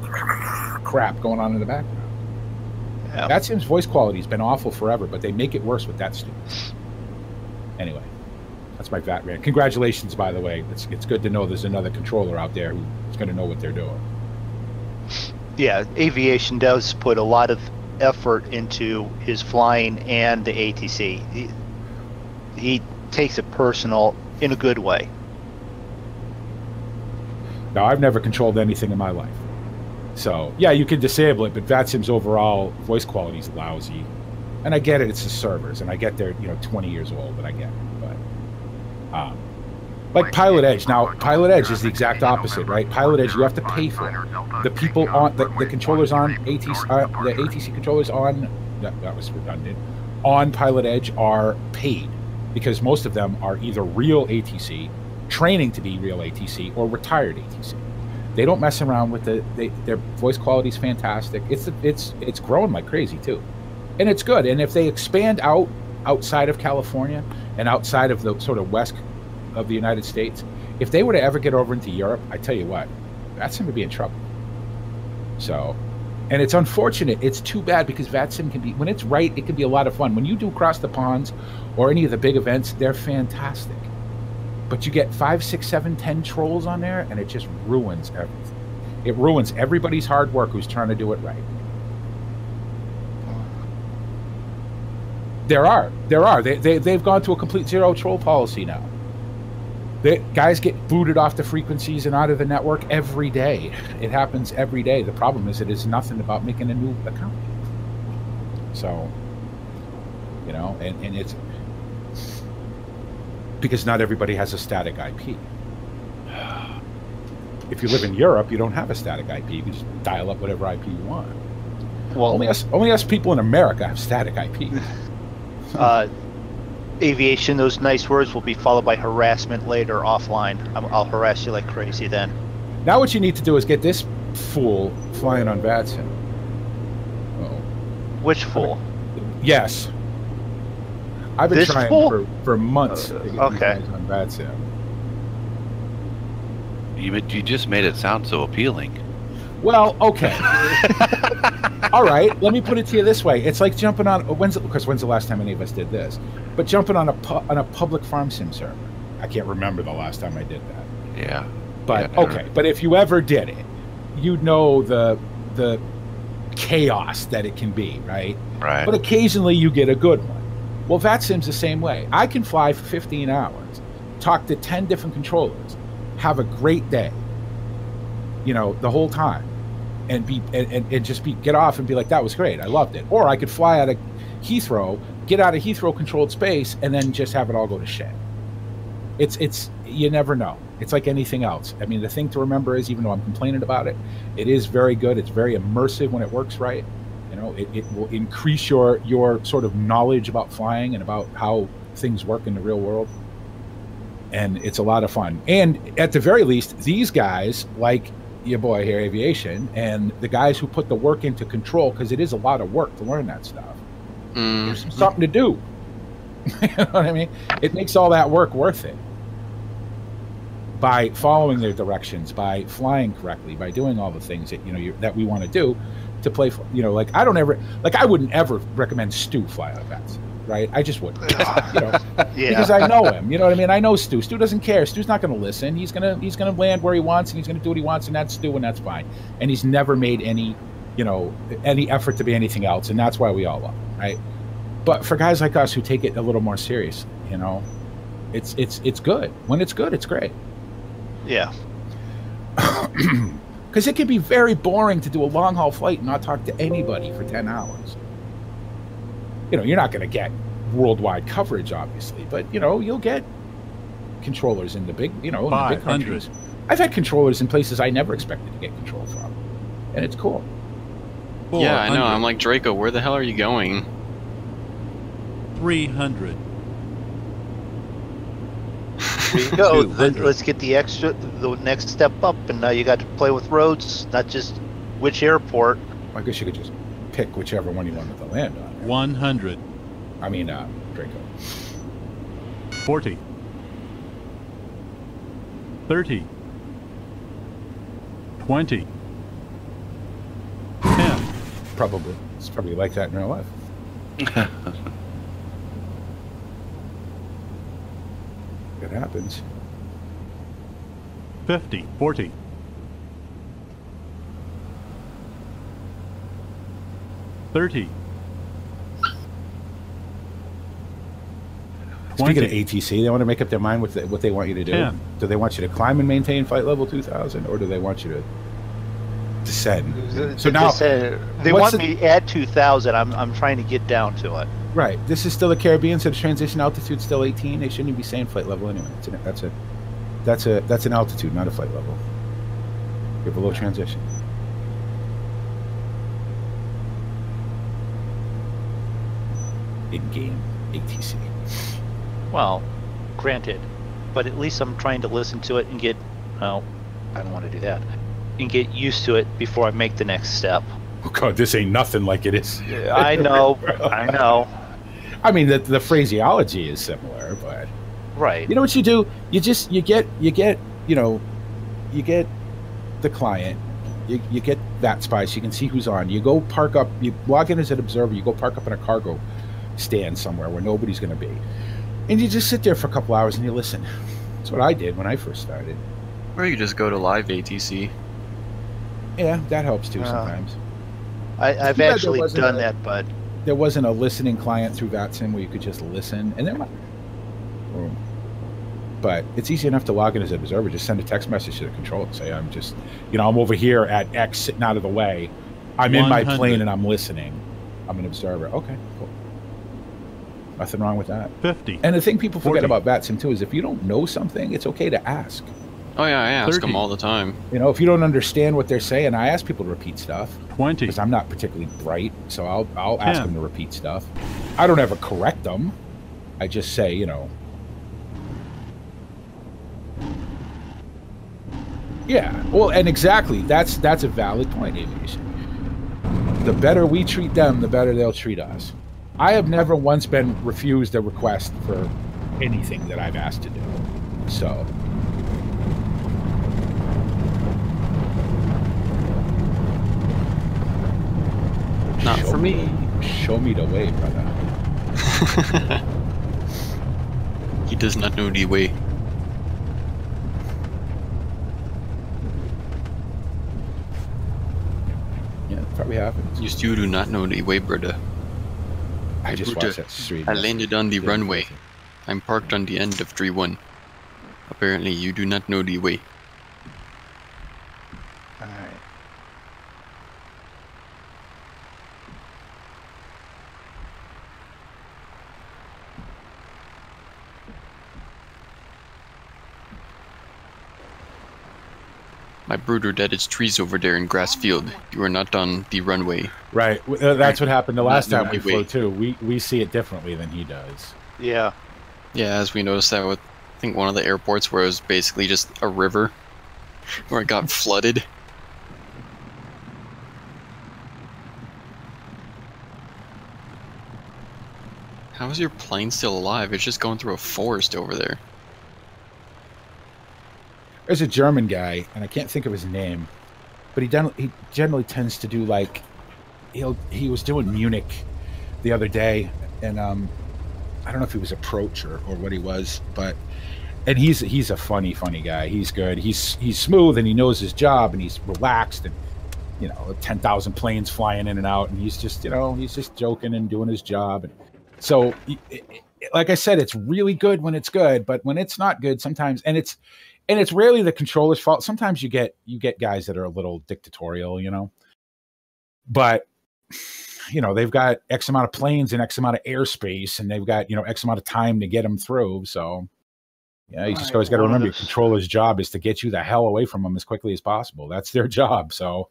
crap going on in the background. Yeah. VATSIM's voice quality has been awful forever, but they make it worse with that stupid. Anyway, that's my VAT rant. Congratulations, by the way. It's good to know there's another controller out there who's going to know what they're doing. Yeah, aviation does put a lot of effort into his flying and the ATC. He takes it personal in a good way. Now, I've never controlled anything in my life. So, yeah, you can disable it, but VATSIM's overall voice quality is lousy. And I get it, it's the servers, and I get they're 20 years old, but I get it. But, like Pilot Edge. Now, Pilot Edge is the exact opposite, right? Pilot Edge, you have to pay for it. The people on, the controllers on ATC, the ATC controllers on, that was redundant, on Pilot Edge are paid. Because most of them are either real ATC, training to be real ATC, or retired ATC. They don't mess around with their voice quality is fantastic. It's growing like crazy too, and it's good. And if they expand outside of California and outside of the sort of west of the United States, if they were to ever get over into Europe, I tell you what, VATSIM would be in trouble. So, and it's unfortunate. It's too bad because VATSIM can be, when it's right, it can be a lot of fun. When you do Across the Ponds or any of the big events, they're fantastic. But you get 5, 6, 7, 10 trolls on there, and it just ruins everything. It ruins everybody's hard work who's trying to do it right. There are. They've gone to a complete zero troll policy now. Guys get booted off the frequencies and out of the network every day. It happens every day. The problem is it is nothing about making a new account. So, and it's because not everybody has a static IP. If you live in Europe, you don't have a static IP. You just dial up whatever IP you want. Well, only us people in America have static IP. Aviation, those nice words will be followed by harassment later offline. I'll harass you like crazy then. Now what you need to do is get this fool flying on VATSIM. Which fool? Yes. I've been trying for months to get these guys on VATSIM. You just made it sound so appealing. Well, okay. All right, let me put it to you this way. It's like jumping on, when's the last time any of us did this? But jumping on a public farm sim server. I can't remember the last time I did that. Yeah. But, okay, but if you ever did it, you'd know the chaos that it can be, right? Right. But occasionally you get a good one. Well, VATSIM's the same way. I can fly for 15 hours, talk to 10 different controllers, have a great day, the whole time, and just get off and be like, that was great, I loved it. Or I could fly out of Heathrow, get out of Heathrow controlled space, and then just have it all go to shit. It's you never know. It's like anything else. I mean, the thing to remember is, even though I'm complaining about it, it is very good. It's very immersive when it works right. It will increase your sort of knowledge about flying and about how things work in the real world. And it's a lot of fun. And at the very least, these guys, like your boy here, aviation, and the guys who put the work into control, because it is a lot of work to learn that stuff. Gives them something to do. You know what I mean? It makes all that work worth it. By following their directions, by flying correctly, by doing all the things that that we want to do to play. Like I wouldn't ever recommend Stu fly out of that, right? I just wouldn't, because I know him. You know what I mean? I know Stu. Stu doesn't care. Stu's not going to listen. He's gonna land where he wants, and he's gonna do what he wants, and that's Stu, and that's fine. And he's never made any effort to be anything else, and that's why we all love him, right? But for guys like us who take it a little more seriously, it's good. When it's good, it's great. Yeah. Because it can be very boring to do a long haul flight and not talk to anybody for 10 hours. You're not going to get worldwide coverage, obviously, but you'll get controllers in the big, in the big countries. I've had controllers in places I never expected to get control from, and it's cool. Yeah, I know. I'm like, Draco, where the hell are you going? 300. There you go. Let's get the next step up, and now you got to play with roads, not just which airport. I guess you could just pick whichever one you wanted to land on. Right? 100. I mean, Draco. 40. 30. 20. 10. Probably. It's probably like that in real life. It happens. 50. 40. 30. Speaking of ATC, they want to make up their mind with what they want you to do. 10. Do they want you to climb and maintain flight level 2000, or do they want you to descend? So now they want me to add 2000. I'm trying to get down to it. Right. This is still the Caribbean, so the transition altitude's still 18. They shouldn't even be saying flight level anyway. That's an altitude, not a flight level. You have a low transition. In-game ATC. Well, granted, but at least I'm trying to listen to it and get. Well, I don't want to do that. And get used to it before I make the next step. Oh God, this ain't nothing like it is. I know. I know. I mean, the phraseology is similar, but right. You know what you do? You get the client. You get that spy so you can see who's on. You go park up. You log in as an observer. You go park up in a cargo stand somewhere where nobody's going to be, and you just sit there for a couple hours and you listen. That's what I did when I first started. Or you just go to live ATC. Yeah, that helps too sometimes. I've actually done that, but there wasn't a listening client through VATSIM where you could just listen, and then. But it's easy enough to log in as an observer. Just send a text message to the controller and say, I'm just, I'm over here at X sitting out of the way. I'm 100. In my plane and I'm listening. I'm an observer. Okay, cool. Nothing wrong with that. 50. And the thing people forget about VATSIM too is if you don't know something, it's okay to ask. Oh yeah, I ask them all the time. If you don't understand what they're saying, I ask people to repeat stuff. 20. Because I'm not particularly bright, so I'll ask them to repeat stuff. I don't ever correct them. I just say, Yeah, well, and exactly, that's a valid point, aviation. The better we treat them, the better they'll treat us. I have never once been refused a request for anything that I've asked to do. So. Not for me. Show me the way, brother. He does not know the way. Yeah, it probably happens. You still do not know the way, brother. I just watched that stream. I landed on the runway. I'm parked on the end of 3-1. Apparently, you do not know the way. Alright. My brooder, that is trees over there in grass field. You are not on the runway. Right. That's what happened the last time we flew too. We see it differently than he does. Yeah. Yeah, as we noticed that with, I think, one of the airports where it was basically just a river, where it got flooded. How is your plane still alive? It's just going through a forest over there. There's a German guy, and I can't think of his name, but he generally tends to do like he was doing Munich the other day, and I don't know if he was approach or what he was, and he's a funny guy. He's good. He's smooth, and he knows his job, and he's relaxed, and 10,000 planes flying in and out, and he's just joking and doing his job. And so, like I said, it's really good when it's good, but when it's not good, sometimes, and it's rarely the controller's fault. Sometimes you get guys that are a little dictatorial, but they've got X amount of planes and X amount of airspace, and they've got X amount of time to get them through. So yeah, you just always got to remember your controller's job is to get you the hell away from them as quickly as possible. That's their job. So.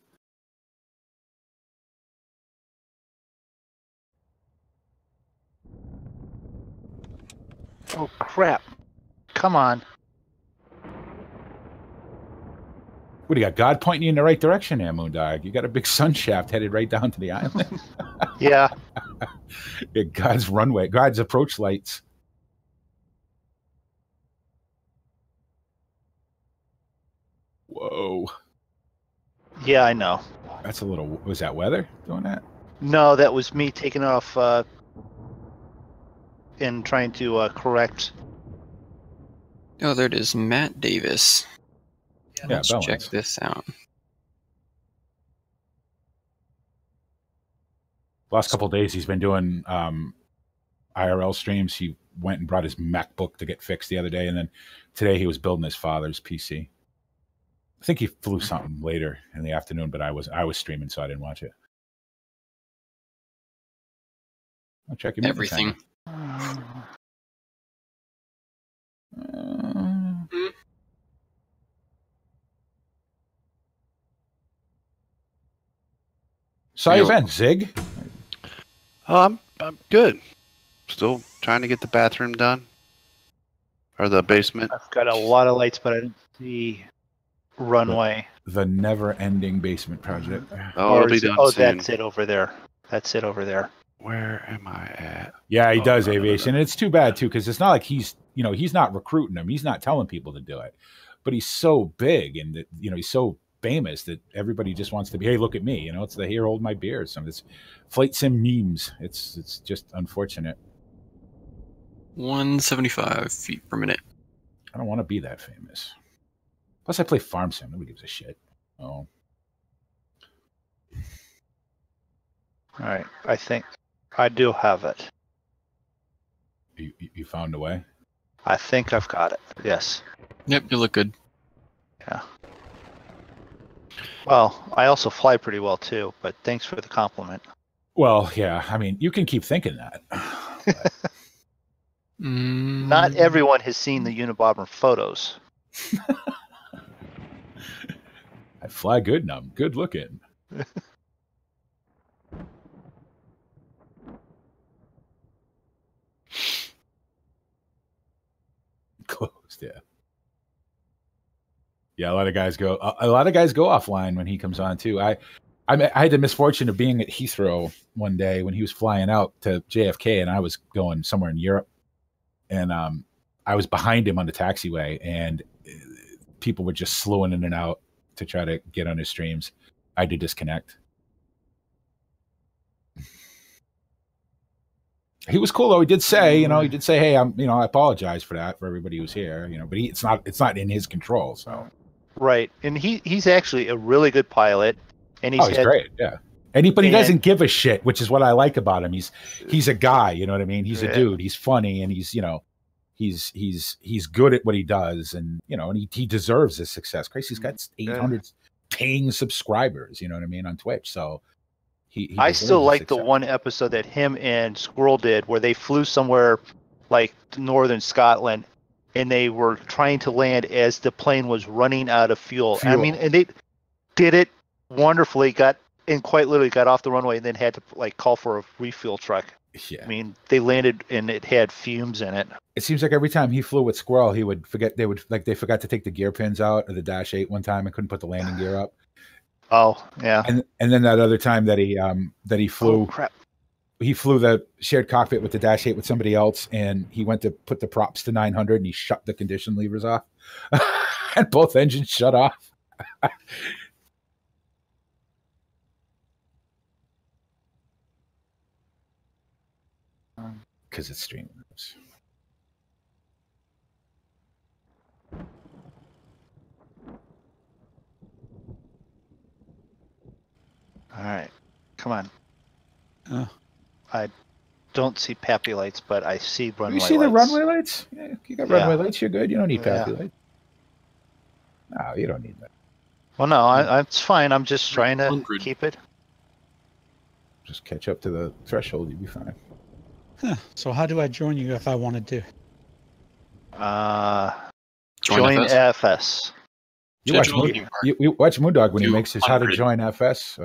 Oh crap! Come on. What do you got? God pointing you in the right direction there, Moondog. You got a big sun shaft headed right down to the island. Yeah. God's runway, God's approach lights. Whoa. Yeah, I know. That's a little. Was that weather doing that? No, that was me taking off and trying to correct. Oh, there it is, Matt Davis. Yeah, Let's check this out. Last couple of days, he's been doing IRL streams. He went and brought his MacBook to get fixed the other day, and then today he was building his father's PC. I think he flew something later in the afternoon, but I was streaming, so I didn't watch it. I'll check everything. So you been, Zig? I'm good. Still trying to get the bathroom done. Or the basement. I've got a lot of lights, but I didn't see runway. The never-ending basement project. Oh, it'll be done soon. That's it over there. That's it over there. Where am I at? Yeah, he does aviation. And it's too bad, too, because it's not like he's not recruiting them. He's not telling people to do it. But he's so big and, he's so famous that everybody just wants to be, hey, look at me. It's the here, hold my beer. Some of this flight sim memes. It's just unfortunate. 175 feet per minute. I don't want to be that famous. Plus, I play farm sim. Nobody gives a shit. Oh. All right. I think I do have it. You found a way? I think I've got it. Yes. Yep, you look good. Yeah. Well, I also fly pretty well too, but thanks for the compliment. Well, yeah. I mean, you can keep thinking that. Not everyone has seen the Unabomber photos. I fly good and I'm good looking. Closed, yeah. Yeah, a lot of guys go offline when he comes on too. I had the misfortune of being at Heathrow one day when he was flying out to JFK, and I was going somewhere in Europe, and I was behind him on the taxiway, and people were just slowing in and out to try to get on his streams. I had to disconnect. He was cool though. He did say, hey, I apologize for that for everybody who's here, but it's not in his control. So, right, and he's actually a really good pilot, and he's great, yeah. But he doesn't give a shit, which is what I like about him. He's a guy, you know what I mean? He's a dude. He's funny, and he's good at what he does, and and he deserves his success. Christ, he's got 800 paying subscribers, you know what I mean, on Twitch. So. I still like the one episode that him and Squirrel did where they flew somewhere like northern Scotland and they were trying to land as the plane was running out of fuel. I mean, and they did it wonderfully, quite literally got off the runway and then had to call for a refuel truck. Yeah. I mean, they landed and it had fumes in it. It seems like every time he flew with Squirrel, he would forget, they forgot to take the gear pins out of the Dash 8 one time and couldn't put the landing gear up. Oh yeah, and then that other time that he flew, he flew the shared cockpit with the Dash 8 with somebody else, and he went to put the props to 900, and he shut the condition levers off, and both engines shut off. Because it's streaming. All right, come on. Uh. I don't see pappy lights, but I see runway lights. You see the runway lights? Yeah, you got runway lights. You're good. You don't need pappy lights. No, you don't need that. Well, no, it's fine. I'm just trying to 100. keep it. Just catch up to the threshold. You'll be fine. Huh. So how do I join you if I wanted to? Join FS. You watch, you watch Moondog when he makes his how to 200. join FS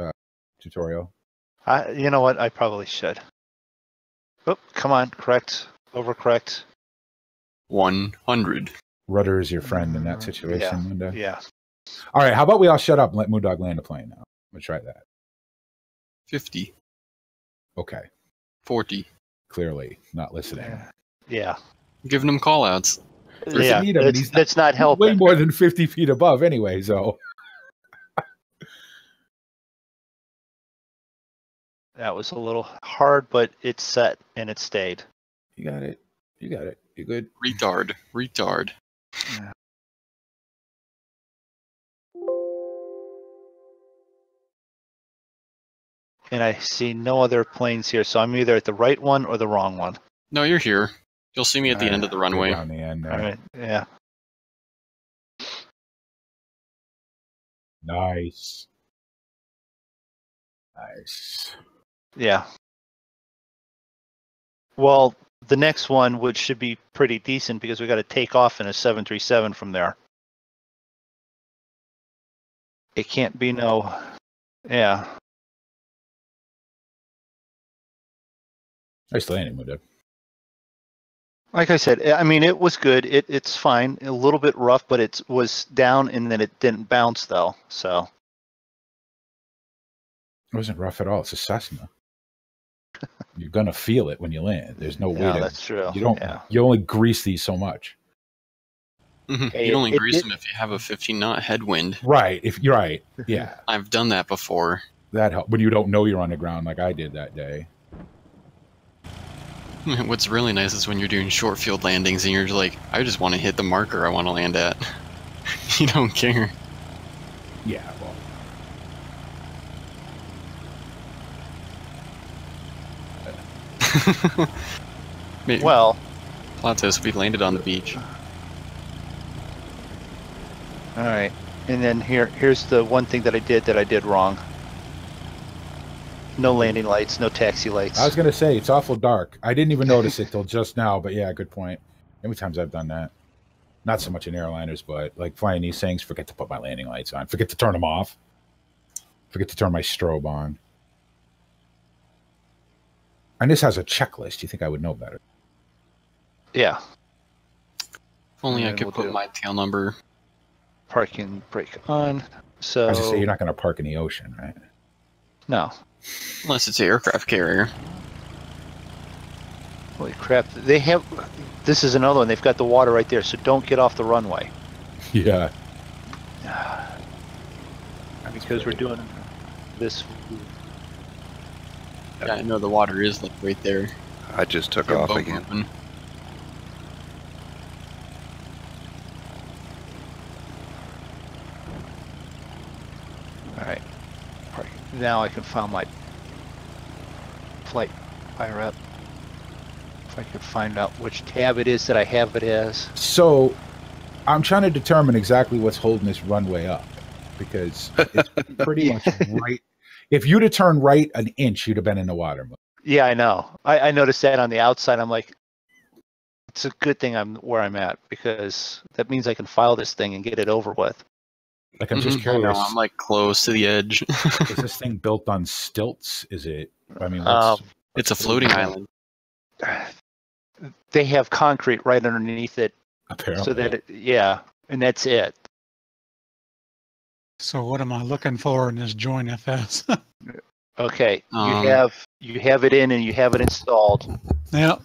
tutorial. You know what? I probably should. Oh, come on. Correct. Overcorrect. 100. Rudder is your friend in that situation, Yeah. Moondog. Yeah. All right, how about we all shut up and let Moondog land a plane now? Let's try that. 50. Okay. 40. Clearly not listening. Yeah. Giving them call outs. Yeah. That's not helping. Way more than 50 feet above anyway, so. That was a little hard, but it's set and it stayed. You got it. You got it. You're good. Retard. Yeah. And I see no other planes here, so I'm either at the right one or the wrong one. No, you're here. You'll see me at the end of the runway. Down the end there. All right. Yeah. Nice. Nice. Yeah. Well, the next one, which should be pretty decent because we got to take off in a 737 from there. It can't be no. Yeah. Nice landing, Moondog. Like I said, I mean, it was good. It's fine. A little bit rough, but it was down and then it didn't bounce though. So. It wasn't rough at all. It's a Cessna. You're gonna feel it when you land. There's no way to. That's true. You don't. Yeah. You only grease these so much. Hey, You'd only grease them if you have a 15-knot headwind. Right. If you're right. Yeah. I've done that before. That helps when you don't know you're on the ground like I did that day. What's really nice is when you're doing short field landings and you're just like, I just want to hit the marker I want to land at. You don't care. Yeah. Well. Well. Platos, we landed on the beach. All right. And then here's the one thing that I did wrong. No landing lights, no taxi lights. I was gonna say it's awful dark. I didn't even notice it till just now, but yeah, good point. How many times I've done that? Not so much in airliners, but like flying these things, forget to put my landing lights on. Forget to turn them off. Forget to turn my strobe on. And this has a checklist. You think I would know better? Yeah. If only Yeah, I could we'll put do. my tail number. Parking brake on. So. I was gonna say you're not gonna park in the ocean, right? No. Unless it's an aircraft carrier. Holy crap! They have. This is another one. They've got the water right there, so don't get off the runway. Yeah. Because we're doing this. Yeah, I know the water is like right there. I just took Your off boat again. moving. All right. Now I can find my flight fire up. If I could find out which tab it is that I have it as. So I'm trying to determine exactly what's holding this runway up because it's pretty much right. If you'd have turned right an inch, you'd have been in the water. Yeah, I know. I noticed that on the outside. I'm like, it's a good thing I'm where I'm at because that means I can file this thing and get it over with. Like I'm just I know, curious. I'm like close to the edge. Is this thing built on stilts? Is it? I mean, It's a floating island. They have concrete right underneath it, apparently. so that yeah, and that's it. So what am I looking for in this join FS? Okay, Um, you have it in and you have it installed. Yeah.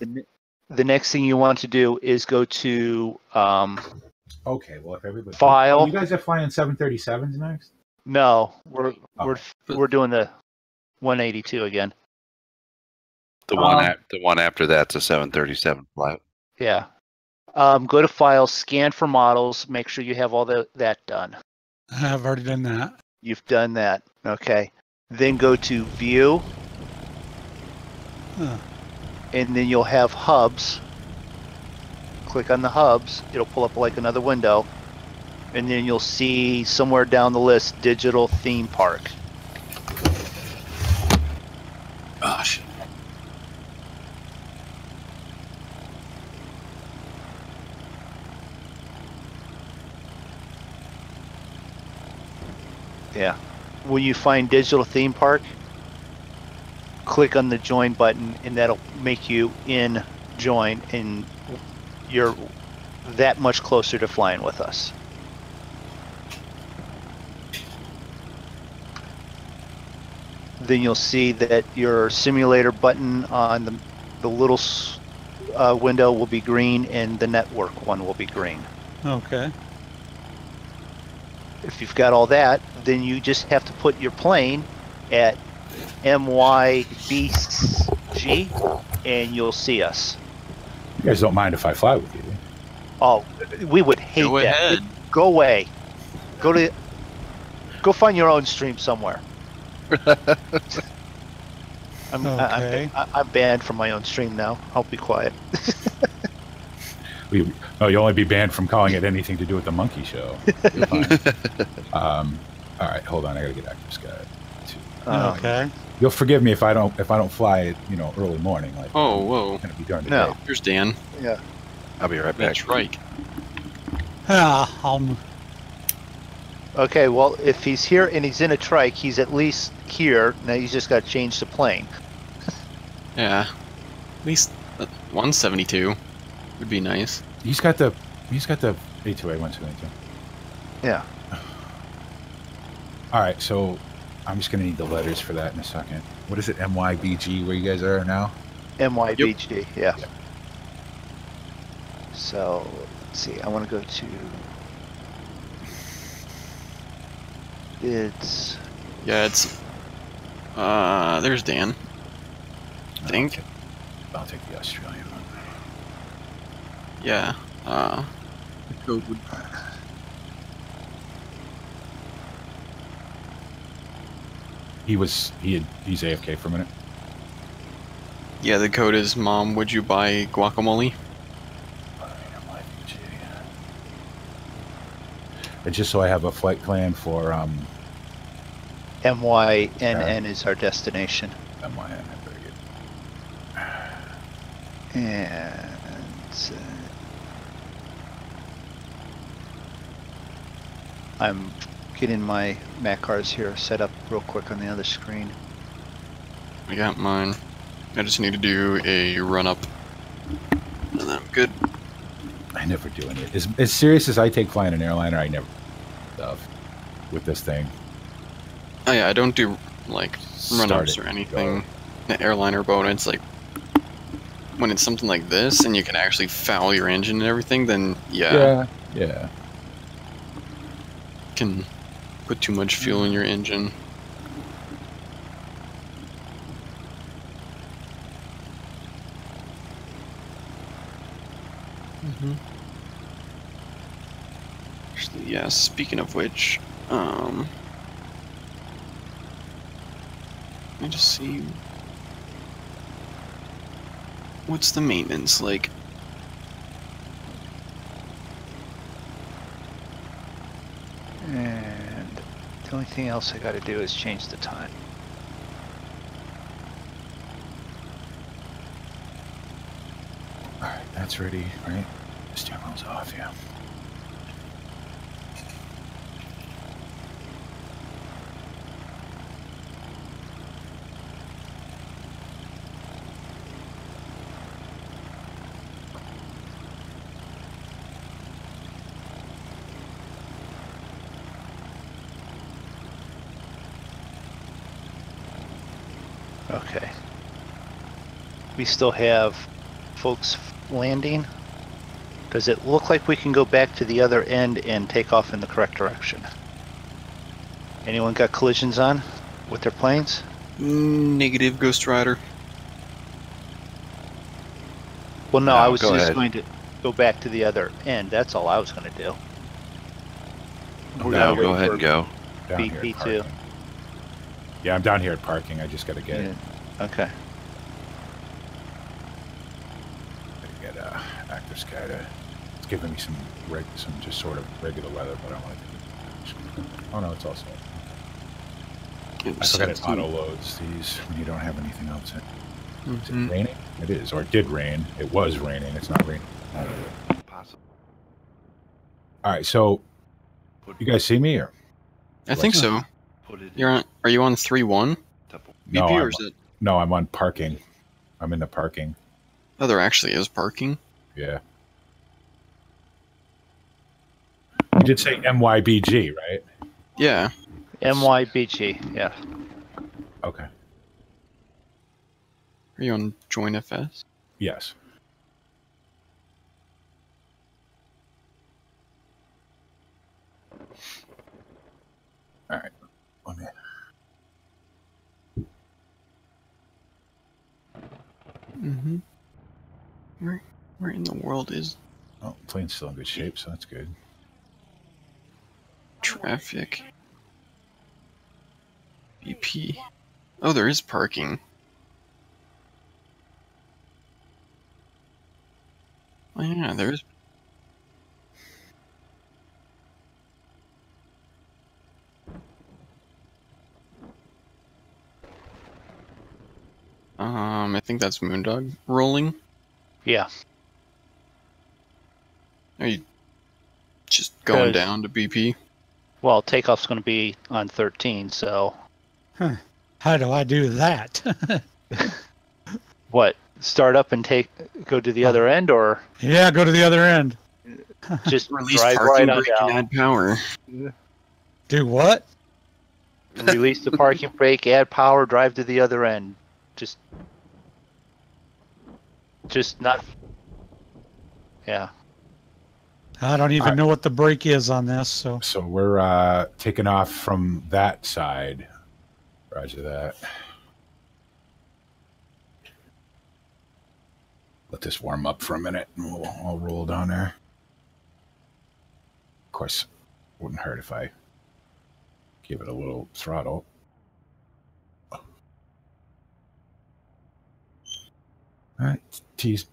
The next thing you want to do is go to Okay, well, if everybody... File. Oh, you guys are flying 737s next? no, Oh. we're doing the 182 again. The one after that's a 737 flight. Yeah. Go to File, scan for models. Make sure you have all that done. I've already done that. You've done that. Okay. Then go to View, Huh. and then you'll have hubs. Click on the hubs. It'll pull up like another window. And then you'll see somewhere down the list, Digital Theme Park. gosh. Yeah. When you find Digital Theme Park, click on the Join button, and that'll make you in Join, and you're that much closer to flying with us. Then you'll see that your simulator button on the little window will be green, and the network one will be green. Okay. If you've got all that, then you just have to put your plane at MYBG, and you'll see us. You guys don't mind if I fly with you, do you? Oh, we would hate Go that. ahead. Go away. Go find your own stream somewhere. Okay. I'm banned from my own stream now. I'll be quiet. No, you'll only be banned from calling it anything to do with the Monkey Show. You're fine. All right, hold on. I gotta get back to this guy. Okay. You'll forgive me if I don't fly, early morning. Like, Oh, whoa. It's gonna be during the No. day. Here's Dan. Yeah. I'll be right back. That's right. Yeah. Okay, well, if he's here and he's in a trike, he's at least here. Now he's just got to change the plane. Yeah. At least 172 would be nice. He's got the A2A 172. Yeah. All right, so I'm just gonna need the letters for that in a second. What is it? MYBG, where you guys are now? MYBG, yeah. Yep. So, let's see. I want to go to... It's... Yeah, it's. There's Dan. I think. I'll take the Australian one. Yeah. The code would. He's AFK for a minute. Yeah, the code is Mom, would you buy guacamole? MYBG. And just so I have a flight plan for MYNN is our destination. MYN. Very good. And... I'm getting my Mac cars here set up real quick on the other screen. I got mine. I just need to do a run up. And then I'm good. I never do any. As serious as I take flying an airliner, I never stuff with this thing. Oh yeah, I don't do like run ups Start or it, anything. An airliner boat, it's like when it's something like this and you can actually foul your engine and everything, then yeah. Can put too much fuel in your engine. Actually, yeah, speaking of which, let me just see. What's the maintenance like? And the only thing else I got to do is change the time. Alright, that's ready, right? The steering wheel's off, yeah. Okay. We still have folks landing. Does it look like we can go back to the other end and take off in the correct direction? Anyone got collisions on with their planes? Negative, Ghost Rider. Well, no, No, I was go just ahead. going to go back to the other end. That's all I was going to do. We're No, gonna wait go ahead for and go. Down here at BP2. parking. Yeah, I'm down here at parking. I just got to get Yeah. Okay. get active sky to. It's giving me some just sort of regular weather, but I want to. Oh no, it's also. I forgot it auto loads these when you don't have anything else in. Is it raining? It is, or it did rain. It was raining. It's not raining. All right, so you guys see me or? I think so. You're on. Are you on 3-1? No, BP or is it? No, I'm on parking. I'm in the parking. Oh, there actually is parking. Yeah. You did say MYBG, right? Yeah. MYBG, yeah. Okay. Are you on Join FS? Yes. All right. Let me. Mm-hmm. Where in the world is Oh, plane's still in good shape, so that's good. traffic? BP. Oh, there is parking. Oh yeah, there's. I think that's Moondog rolling. Yeah. Are you just going 'Cause- down to BP? Well, takeoff's going to be on 13, so How do I do that? what? Start up and go to the other end, or Yeah, go to the other end. just Release drive parking right on brake and down? add power. Do what? Release the parking brake, add power, drive to the other end. Just not. Yeah. I don't even know what the brake is on this, so. So we're taking off from that side. Roger that. Let this warm up for a minute, and I'll roll down there. Of course, wouldn't hurt if I give it a little throttle. All right, tease.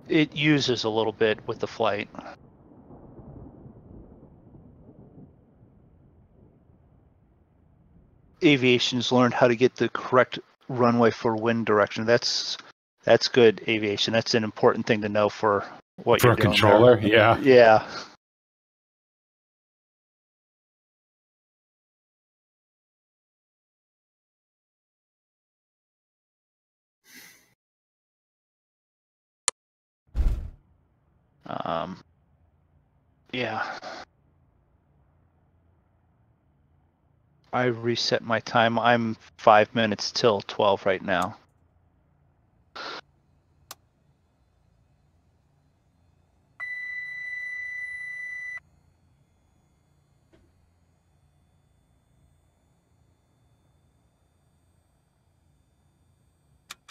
It uses a little bit with the flight. Aviation's learned how to get the correct runway for wind direction. That's good aviation. That's an important thing to know for what For you're a doing controller, there. yeah. Yeah. Yeah. I reset my time. I'm 5 minutes till 12 right now.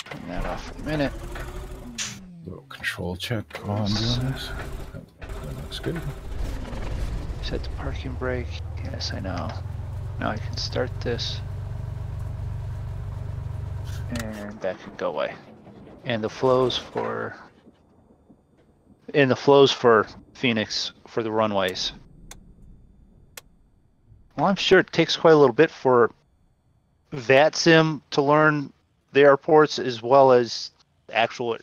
Turn that off for a minute. Little control check while I'm doing this. That looks good. Set the parking brake. Yes, I know. Now I can start this. And that can go away. And the flows for Phoenix for the runways. Well, I'm sure it takes quite a little bit for VATSIM to learn the airports as well as actual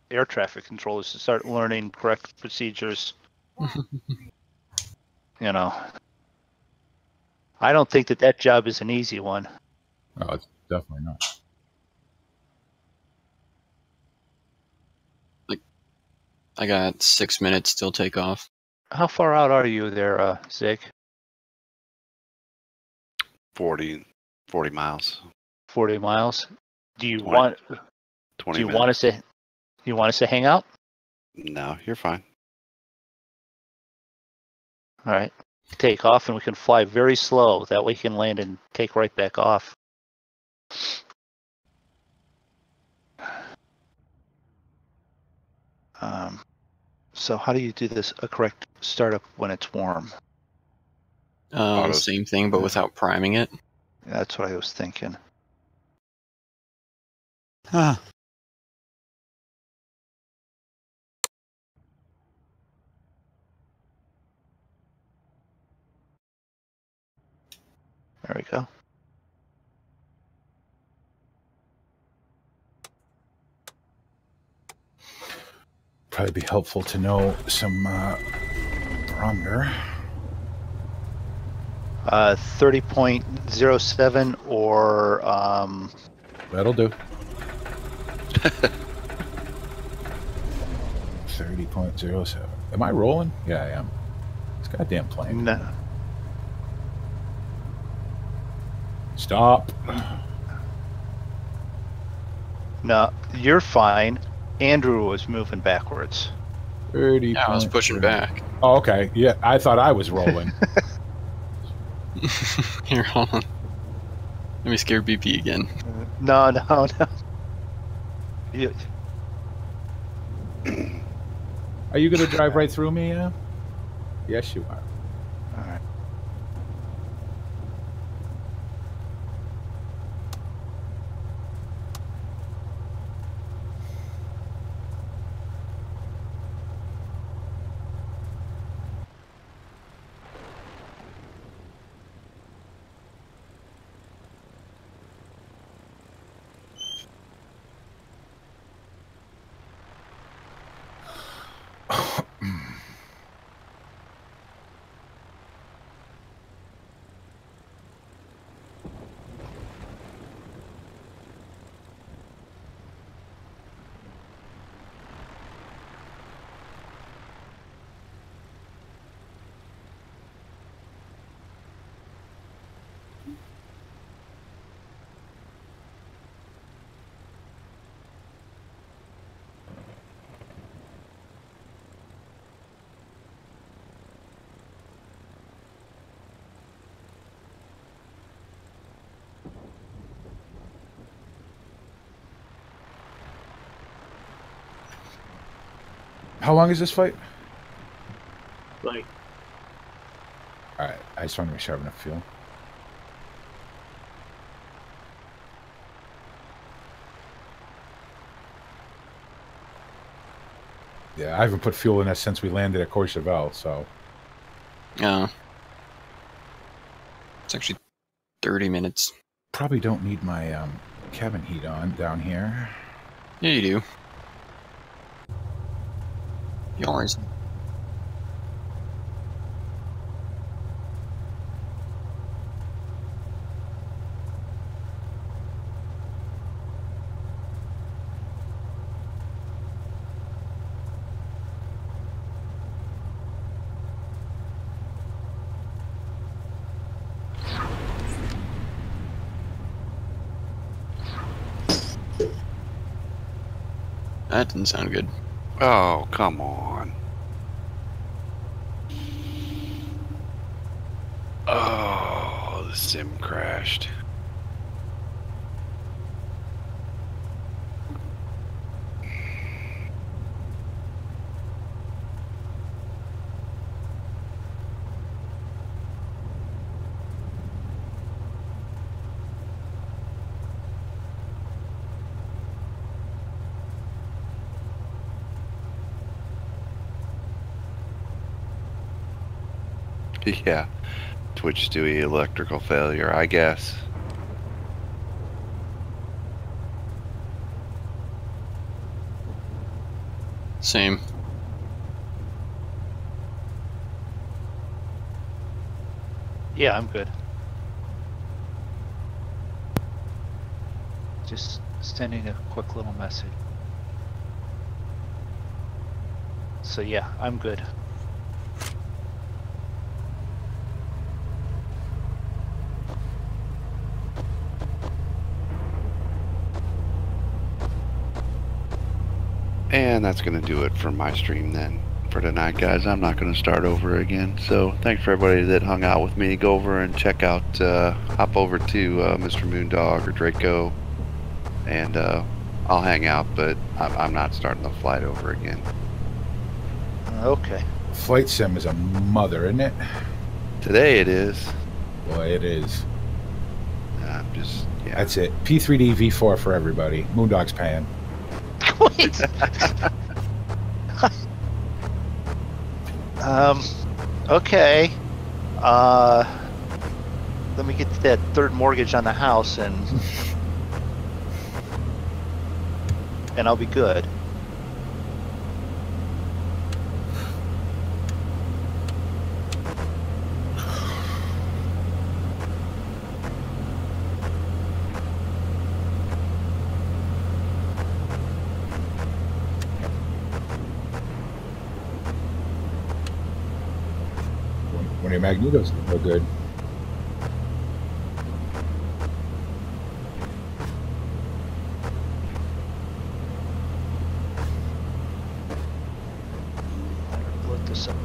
air traffic controllers to start learning correct procedures. you know, I don't think that job is an easy one. Oh, it's definitely not. I got 6 minutes till takeoff. How far out are you there, Zig? 40 miles. 40 miles. Do you 20 want? 20 Do you minutes. want us to? You want us to hang out? No, you're fine. All right. Take off, and we can fly very slow. That way, we can land and take right back off. So how do you do this? A correct startup when it's warm. Autos. Same thing, but without priming it. That's what I was thinking. Huh. There we go. Probably be helpful to know some barometer. 30.07 or That'll do. 30.07. Am I rolling? Yeah, I am. This goddamn plane. no. Stop. No, you're fine. Andrew was moving backwards. 30. Yeah, I was pushing back. Oh, okay. Yeah, I thought I was rolling. Here, hold on. Let me scare BP again. No. You, Are you going to drive right through me? Yes, you are. all right. How long is this flight? Like, All right. I just want to make sure I have enough fuel. Yeah, I haven't put fuel in that since we landed at Courchevel, so. It's actually 30 minutes. Probably don't need my cabin heat on down here. Yeah, you do. You always. That didn't sound good. Oh, come on. Oh, the sim crashed. Yeah, Twitch Stewie electrical failure, I guess. Same. Yeah, I'm good. Just sending a quick little message. So yeah, I'm good. And that's going to do it for my stream then for tonight, guys. I'm not going to start over again. So thanks for everybody that hung out with me. Go over and check out, hop over to Mr. Moondog or Draco, and I'll hang out, but I'm not starting the flight over again. Okay. Flight sim is a mother, isn't it? Today it is. Boy, it is. I'm just, yeah. That's it. P3D V4 for everybody. Moondog's paying. Wait. Okay. Let me get that third mortgage on the house and I'll be good. One of your magnetos no good. Look this up.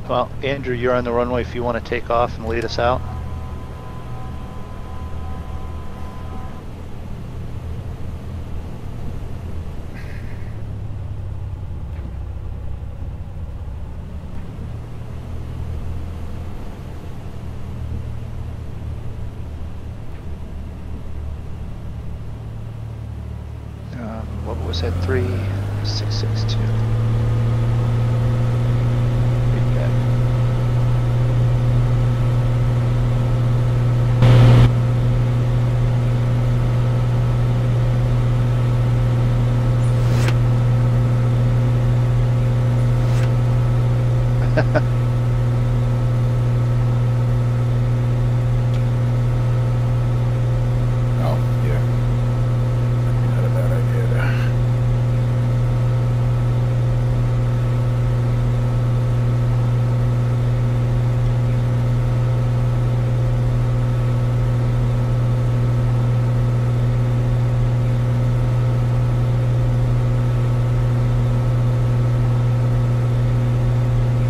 Well, Andrew, you're on the runway if you want to take off and lead us out. What was that? 3662. Oh, yeah. Not a bad idea there.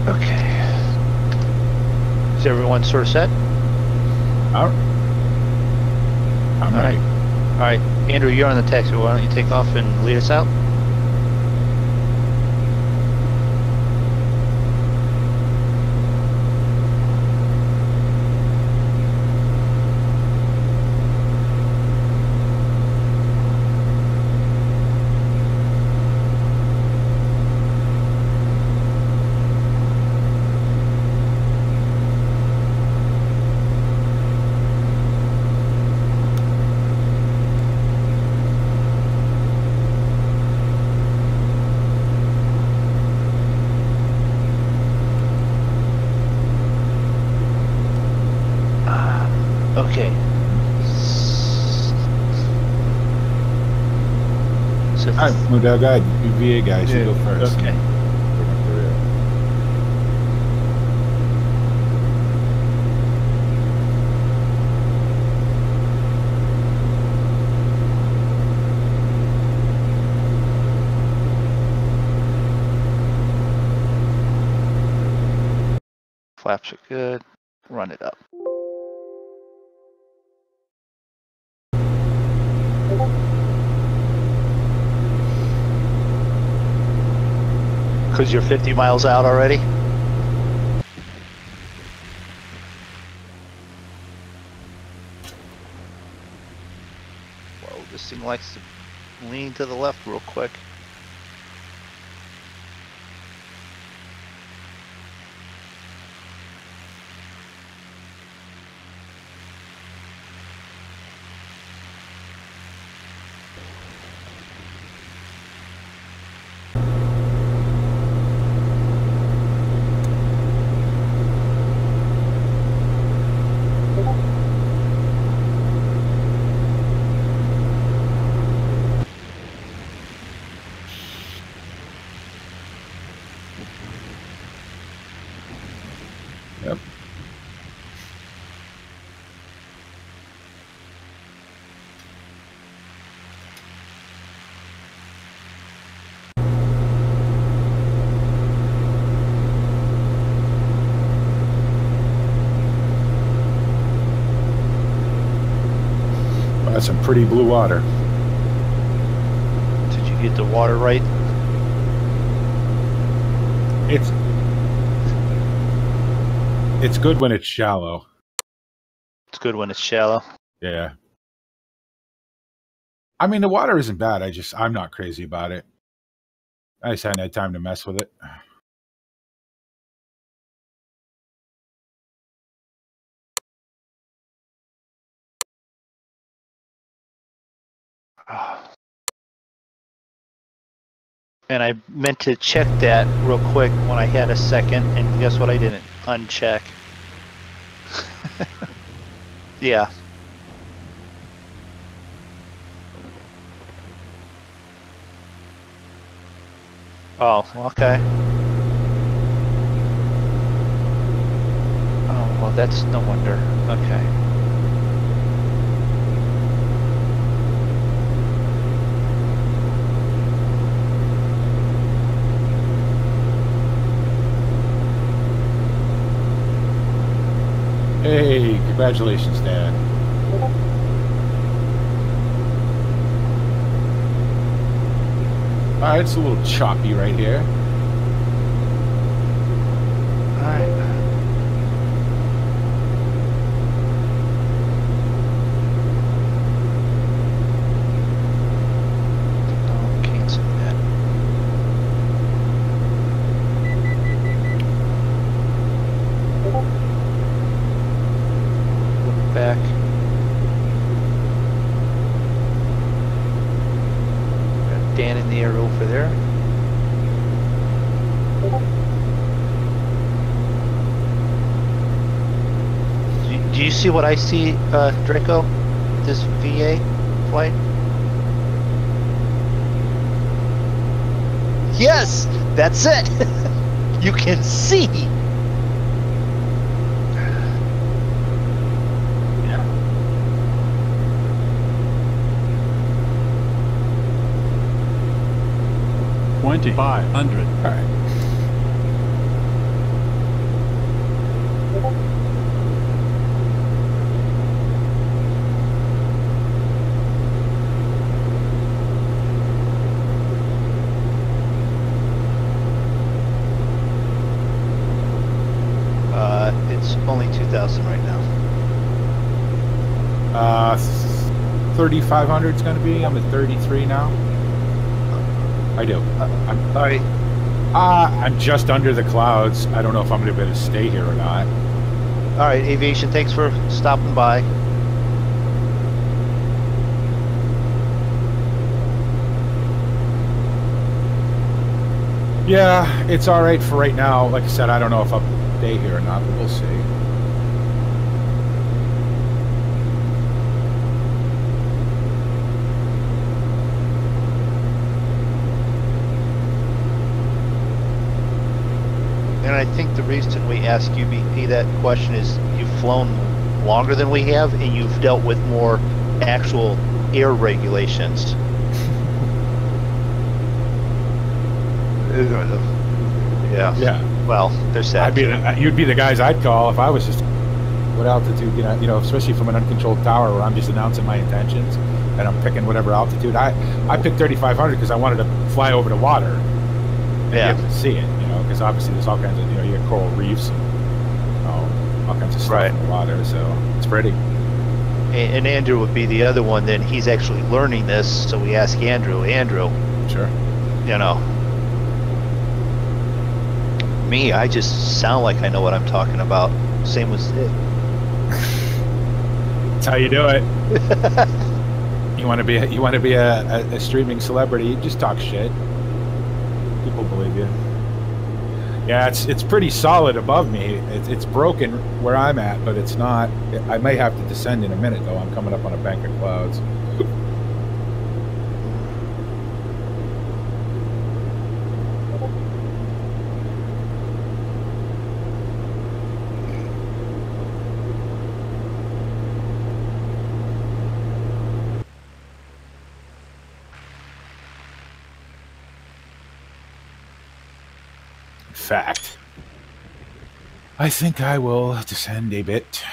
Okay. Is everyone sort of set? I'm All ready. right. All right, Andrew, you're on the taxi. Why don't you take off and lead us out? Okay. So, All right, Moondog, go ahead. You VA guys, you go first. okay. Bring up the rear. Flaps are good. Run it up. Because you're 50 miles out already? Whoa, this thing likes to lean to the left real quick. That's some pretty blue water. Did you get the water right? It's good when it's shallow. It's good when it's shallow. Yeah. I mean, the water isn't bad. I'm not crazy about it. I just hadn't had time to mess with it. And I meant to check that real quick when I had a second, and guess what I didn't? Uncheck. Yeah. Oh, okay. Oh, well, that's no wonder. Okay. Hey, congratulations, Dad. Alright, it's a little choppy right here. Alright. No, cancel that. Look back. Got Dan in the air over there. Do you see what I see, Draco? This VA flight? Yes! That's it! You can see! Yeah. 2,500. Alright. It's only 2,000 right now. 3,500 is going to be. I'm at 33 now. I do. I'm Alright. I'm just under the clouds. I don't know if I'm going to be able to stay here or not. Alright, Aviation, thanks for stopping by. Yeah, it's all right for right now. Like I said, I don't know if I'll stay here or not, but we'll see. And I think the reason we ask UBP that question is you've flown longer than we have, and you've dealt with more actual air regulations. Yeah. Yeah. Well, there's that. You'd be the guys I'd call if I was just what altitude, you know, especially from an uncontrolled tower where I'm just announcing my intentions and I'm picking whatever altitude. I picked 3,500 because I wanted to fly over the water and be able to see it, you know, because obviously there's all kinds of, you know, you get coral reefs and all kinds of stuff in the water, so it's pretty. And Andrew would be the other one. Then he's actually learning this, so we ask Andrew. Andrew, Sure. you know, me, I just sound like I know what I'm talking about. Same with Sid. That's how you do it. You want to be a streaming celebrity, you just talk shit. People believe you. Yeah, it's pretty solid above me. It's broken where I'm at, but it's not. I may have to descend in a minute though. I'm coming up on a bank of clouds. Fact. I think I will descend a bit.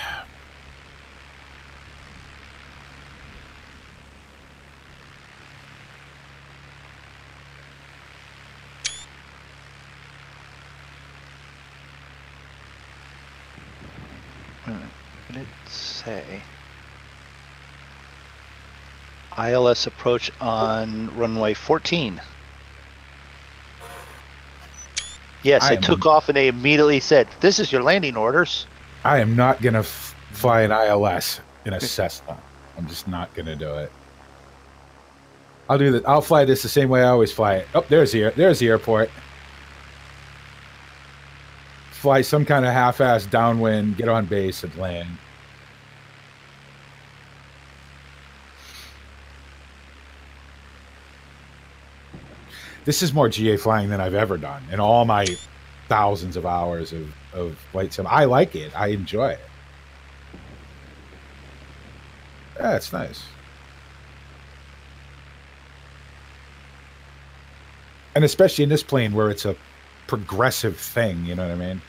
did it say? ILS approach on runway 14. Yes, I took off and they immediately said, "This is your landing orders." I am not going to fly an ILS in a Cessna. I'm just not going to do it. I'll do that. I'll fly this the same way I always fly it. Oh, there's the airport. Fly some kind of half-ass downwind, get on base, and land. This is more GA flying than I've ever done in all my thousands of hours of flight sim. I like it. I enjoy it. Yeah, it's nice. And especially in this plane where it's a progressive thing, you know what I mean?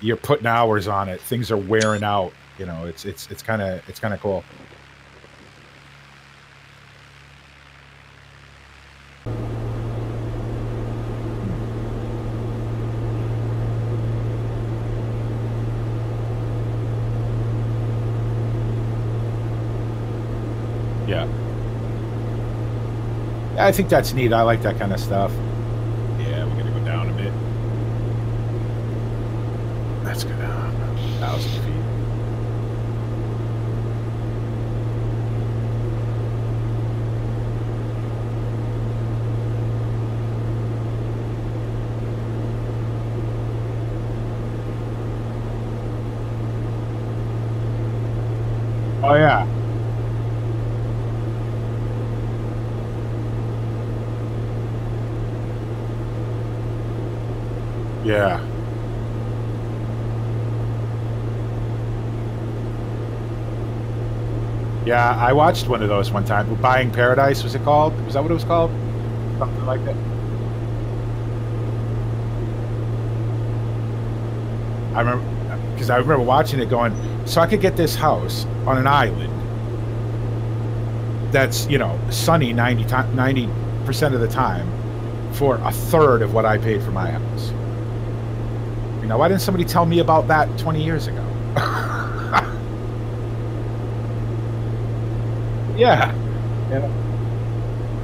You're putting hours on it. Things are wearing out. You know, it's kind of cool. Yeah. I think that's neat. I like that kind of stuff. Yeah, we're gonna go down a bit. Let's go down 1,000 feet. Oh yeah. Yeah. Yeah, I watched one of those one time. Buying Paradise, was it called? Was that what it was called? Something like that. I remember watching it going, so I could get this house on an island that's, you know, sunny 90% of the time for a third of what I paid for my house. You know, why didn't somebody tell me about that 20 years ago? Yeah.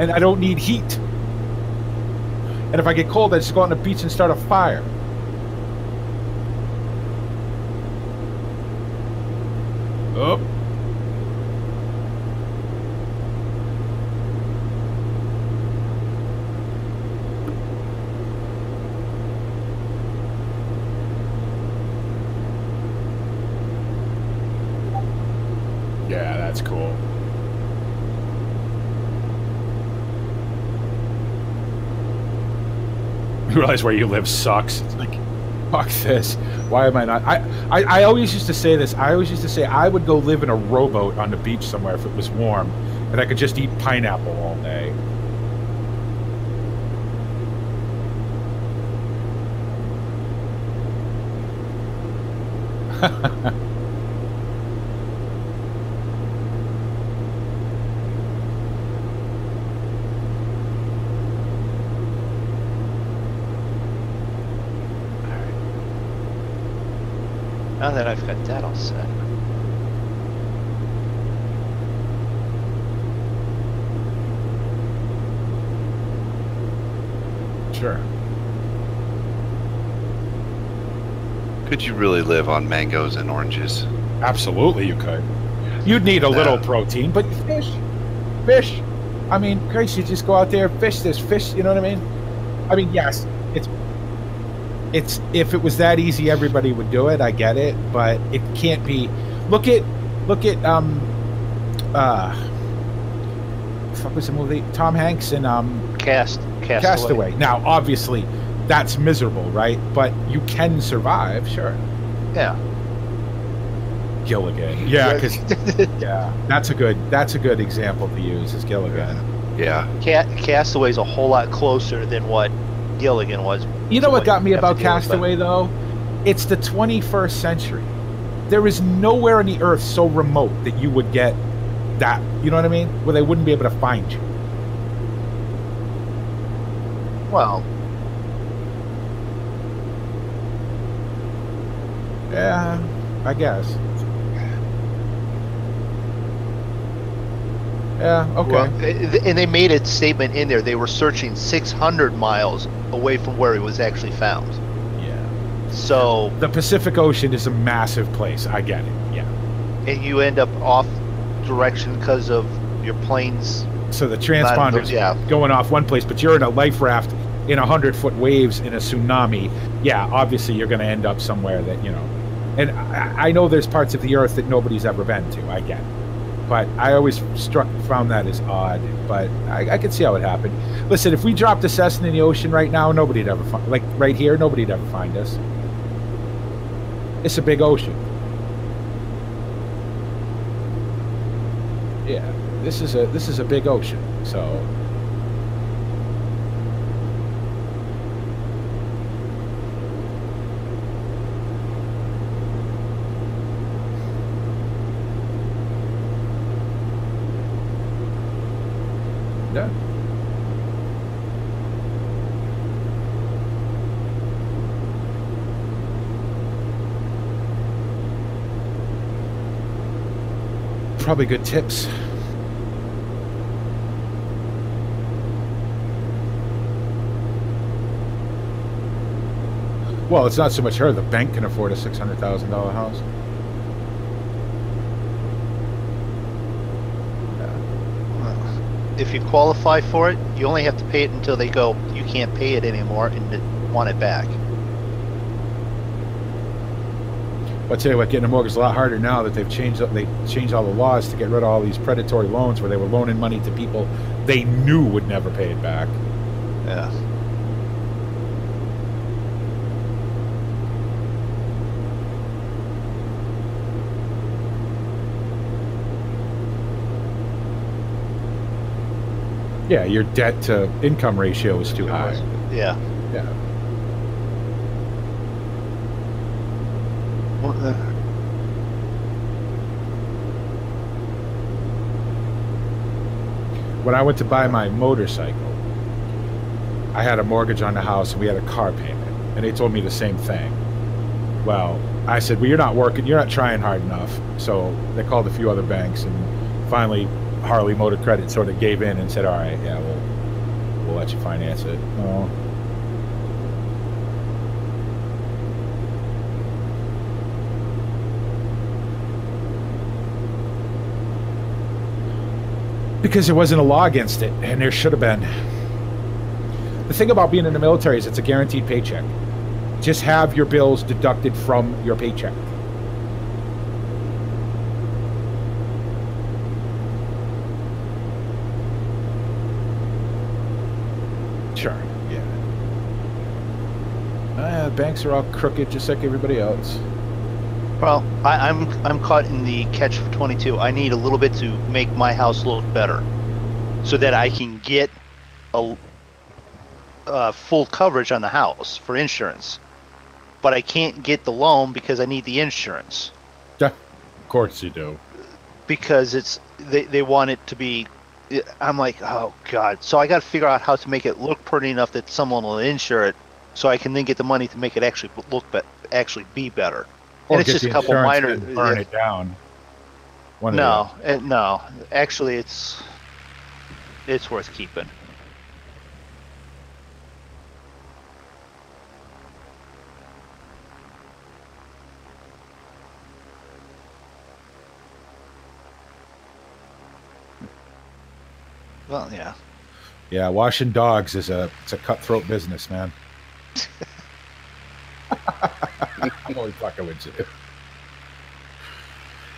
And I don't need heat. And if I get cold, I just go out on the beach and start a fire. Oh. Yeah, that's cool. You realize where you live sucks. It's like, fuck this. Why am I not? I always used to say this. I always used to say I would go live in a rowboat on the beach somewhere if it was warm, and I could just eat pineapple all day. Now that I've got that all set. Sure. Could you really live on mangoes and oranges? Absolutely, you could. You'd need a little protein, but fish. I mean, Grace, you just go out there, fish this, fish. You know what I mean? I mean, yes, it's if it was that easy, everybody would do it. I get it, but it can't be. Look at what was the movie? Tom Hanks and Castaway. Now, obviously, that's miserable, right? But you can survive, sure. Yeah. Gilligan. Yeah, because yeah, that's a good example to use is Gilligan. Yeah. Castaway's a whole lot closer than what Gilligan was. You know what got me about Castaway, though? It's the 21st century. There is nowhere on the earth so remote that you would get that, you know what I mean? Where they wouldn't be able to find you. Well. Yeah, I guess. Yeah, okay. Well, and they made a statement in there. They were searching 600 miles away from where he was actually found. Yeah. So The Pacific Ocean is a massive place. I get it. Yeah. and you end up off direction because of your planes. So the transponder's going off one place, but you're in a life raft in 100-foot waves in a tsunami. Yeah, obviously you're going to end up somewhere that, you know. And I know there's parts of the earth that nobody's ever been to. I get it. But I always found that as odd. But I could see how it happened. Listen, if we dropped a Cessna in the ocean right now, nobody'd ever find, like right here, nobody'd ever find us. It's a big ocean. Yeah, this is a big ocean. So yeah. Probably good tips. Well, it's not so much her. The bank can afford a $600,000 house. If you qualify for it, you only have to pay it until they go, you can't pay it anymore and want it back. I'll tell you what, getting a mortgage is a lot harder now that they've changed all the laws to get rid of all these predatory loans where they were loaning money to people they knew would never pay it back. Yeah. Yeah, your debt to income ratio is too high. Yeah. Yeah. When I went to buy my motorcycle, I had a mortgage on the house and we had a car payment, and they told me the same thing. Well, I said, well, you're not working, you're not trying hard enough. So they called a few other banks, and finally Harley Motor Credit sort of gave in and said, all right, yeah, we'll let you finance it. Oh. Because there wasn't a law against it, and there should have been. The thing about being in the military is it's a guaranteed paycheck. Just have your bills deducted from your paycheck. Sure, yeah. Banks are all crooked just like everybody else. Well, I'm caught in the catch-22. I need a little bit to make my house look better, so that I can get a full coverage on the house for insurance. But I can't get the loan because I need the insurance. Yeah, of course you do. Because they want it to be. I'm like, oh god. So I got to figure out how to make it look pretty enough that someone will insure it, so I can then get the money to make it actually actually be better. Or and it's just a couple minor. And burn it down. No, no. Actually, it's worth keeping. Well, yeah. Yeah, washing dogs it's a cutthroat business, man. I'm only fucking with you.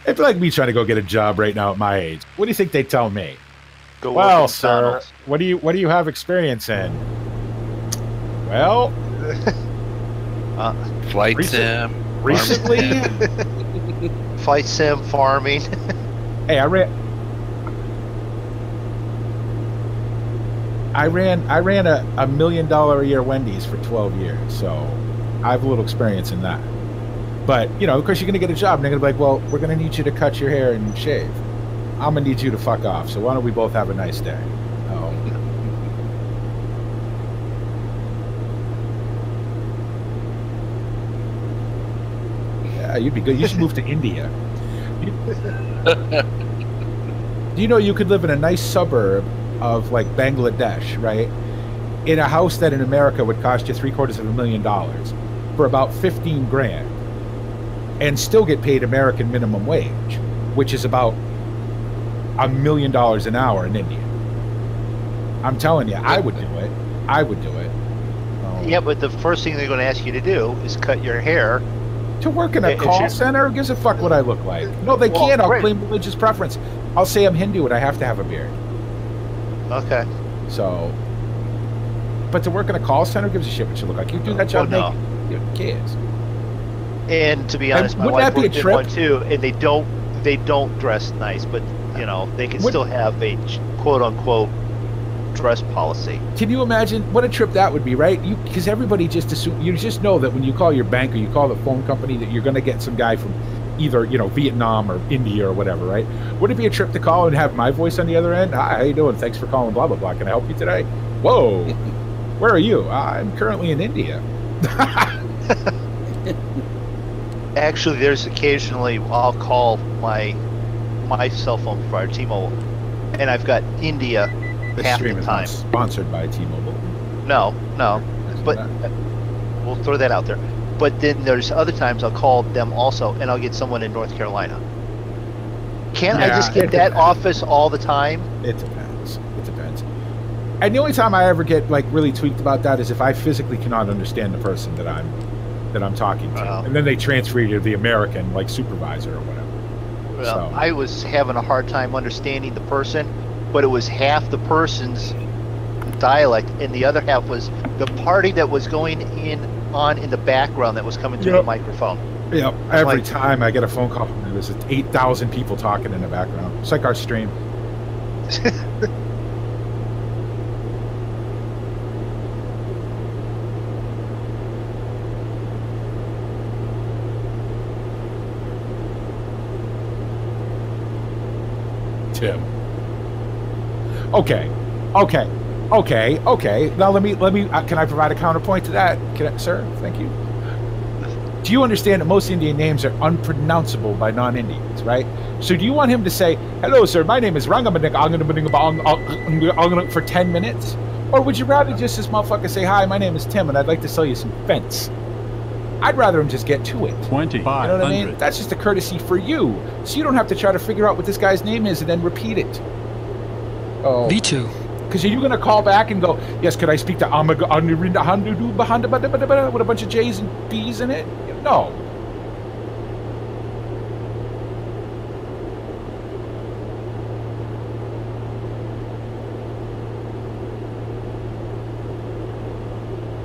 It'd be like me trying to go get a job right now at my age. What do you think they tell me? Go well, work at sir, McDonald's. what do you have experience in? Well, Flight sim. Recently, Flight sim, farming. hey, I ran a $1 million a year Wendy's for 12 years, so I have a little experience in that. But, you know, of course you're going to get a job and they're going to be like, well, we're going to need you to cut your hair and shave. I'm going to need you to fuck off, so why don't we both have a nice day? Oh. Yeah, you'd be good. You should move to India. Do you know you could live in a nice suburb of like Bangladesh, right? In a house that in America would cost you $750,000 for about 15 grand, and still get paid American minimum wage, which is about $1 million an hour in India. I'm telling you, I would do it. I would do it. Yeah, but the first thing they're going to ask you to do is cut your hair. To work in a call center? Who gives a fuck what I look like? No, they can't. I'll claim religious preference. I'll say I'm Hindu and I have to have a beard. Okay. So, but to work in a call center, who gives a shit what you look like? You do that job naked. Who cares? And to be honest, my wife worked in one too, and they don't dress nice, but you know they can still have a quote unquote dress policy. Can you imagine what a trip that would be, right? Because everybody just assume, you just know that when you call your bank or you call the phone company that you're going to get some guy from either, you know, Vietnam or India or whatever, right? Would it be a trip to call and have my voice on the other end? Hi, how you doing? Thanks for calling, blah, blah, blah. Can I help you today? Whoa, where are you? I'm currently in India. Actually, there's occasionally I'll call my cell phone provider, T-Mobile, and I've got India half the time. Sponsored by T-Mobile. No, but we'll throw that out there. But then there's other times I'll call them also, and I'll get someone in North Carolina. Can't I just get that office all the time? It depends. It depends. And the only time I ever get like really tweaked about that is if I physically cannot understand the person that I'm talking to, and then they transfer you to the American like supervisor or whatever. Well, I was having a hard time understanding the person, but it was half the person's dialect, and the other half was the party that was going on in the background that was coming through the microphone. Yeah, every time I get a phone call from them, there's 8,000 people talking in the background. It's like our stream. Tim. Okay. Now let me. Can I provide a counterpoint to that, sir? Thank you. Do you understand that most Indian names are unpronounceable by non-Indians, right? So do you want him to say, "Hello, sir, my name is Rangamanik for 10 minutes," or would you rather just this motherfucker say, "Hi, my name is Tim, and I'd like to sell you some fence"? I'd rather him just get to it. 25. You know what I mean? That's just a courtesy for you, so you don't have to try to figure out what this guy's name is and then repeat it. Oh. Me too. Because are you going to call back and go, "Yes, could I speak to Amaga with a bunch of J's and B's in it"? No.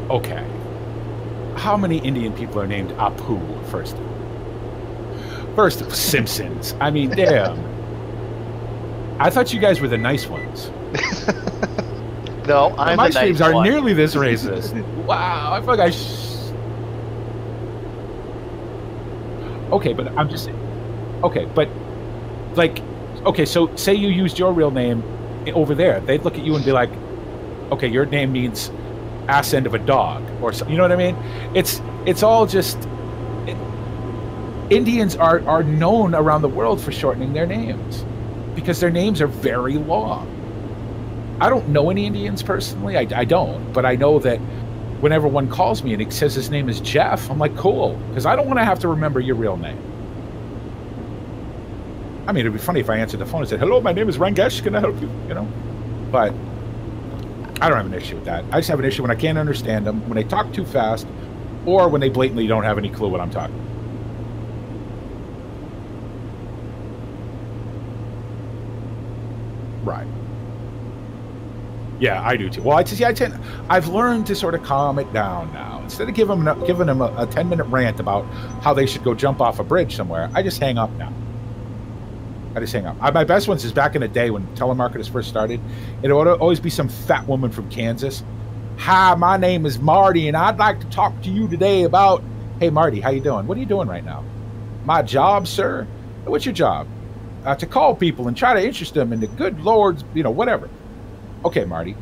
Okay. How many Indian people are named Apu first? First, Simpsons. I mean, damn. I thought you guys were the nice ones. No, I'm my the streams nice are one. nearly this racist. Wow, I feel like Okay, but I'm just saying. Okay, but like, okay, so say you used your real name over there, they'd look at you and be like, "Okay, your name means ass end of a dog," or something. You know what I mean? It's all just. Indians are known around the world for shortening their names because their names are very long. I don't know any Indians personally. I don't, but I know that whenever one calls me and it says his name is Jeff, I'm like, cool, because I don't want to have to remember your real name. I mean, it'd be funny if I answered the phone and said, "Hello, my name is Rangesh. Can I help you?" You know, but I don't have an issue with that. I just have an issue when I can't understand them, when they talk too fast, or when they blatantly don't have any clue what I'm talking about. Right. Yeah, I do too. Well, I've learned to sort of calm it down now. Instead of giving them a 10-minute rant about how they should go jump off a bridge somewhere, I just hang up now. My best ones is back in the day when telemarketers first started. It would always be some fat woman from Kansas. "Hi, my name is Marty, and I'd like to talk to you today about..." "Hey, Marty, how you doing? What are you doing right now?" "My job, sir." "What's your job?" "To call people and try to interest them in the good Lord's, whatever." "Okay, Marty.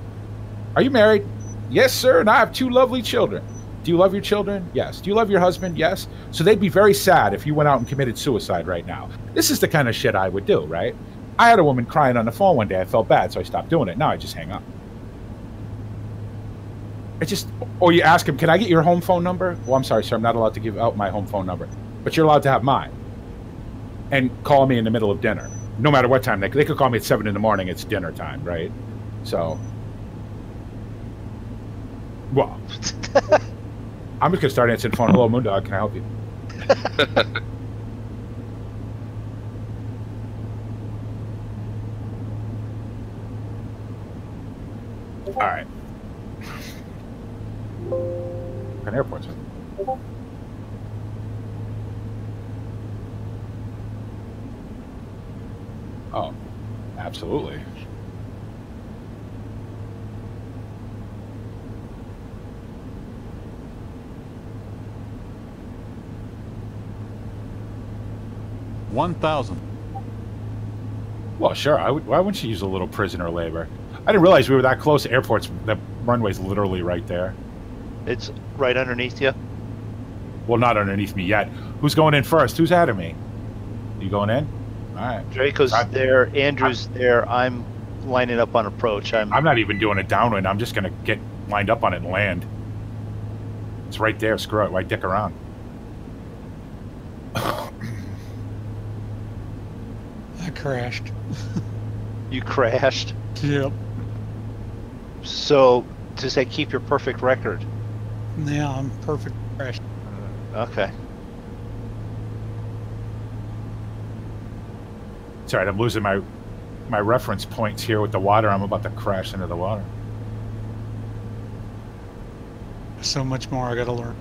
Are you married?" "Yes, sir, and I have 2 lovely children." "Do you love your children?" "Yes." "Do you love your husband?" "Yes." "So they'd be very sad if you went out and committed suicide right now." This is the kind of shit I would do, right? I had a woman crying on the phone one day. I felt bad, so I stopped doing it. Now I just hang up. It just, or you ask him, can I get your home phone number? Well, I'm sorry, sir, I'm not allowed to give out my home phone number. But you're allowed to have mine. And call me in the middle of dinner. No matter what time. They could call me at 7 in the morning. It's dinner time, right? So, well, I'm just going to start answering the phone. Hello, Moondog, can I help you? All right. An airport. Oh, absolutely. $1,000. Well, sure. Why wouldn't you use a little prisoner labor? I didn't realize we were that close to airports. The runway's literally right there. It's right underneath you. Well, not underneath me yet. Who's going in first? Who's ahead of me? You going in? All right. Draco's there. Andrew's there. I'm lining up on approach. I'm not even doing a downwind. I'm just going to get lined up on it and land. It's right there. Screw it. Why dick around? I crashed. You crashed. Yep. So, does that keep your perfect record? Yeah, I'm perfect crash. Okay. It's all right. I'm losing my reference points here with the water. I'm about to crash into the water. So much more I gotta learn.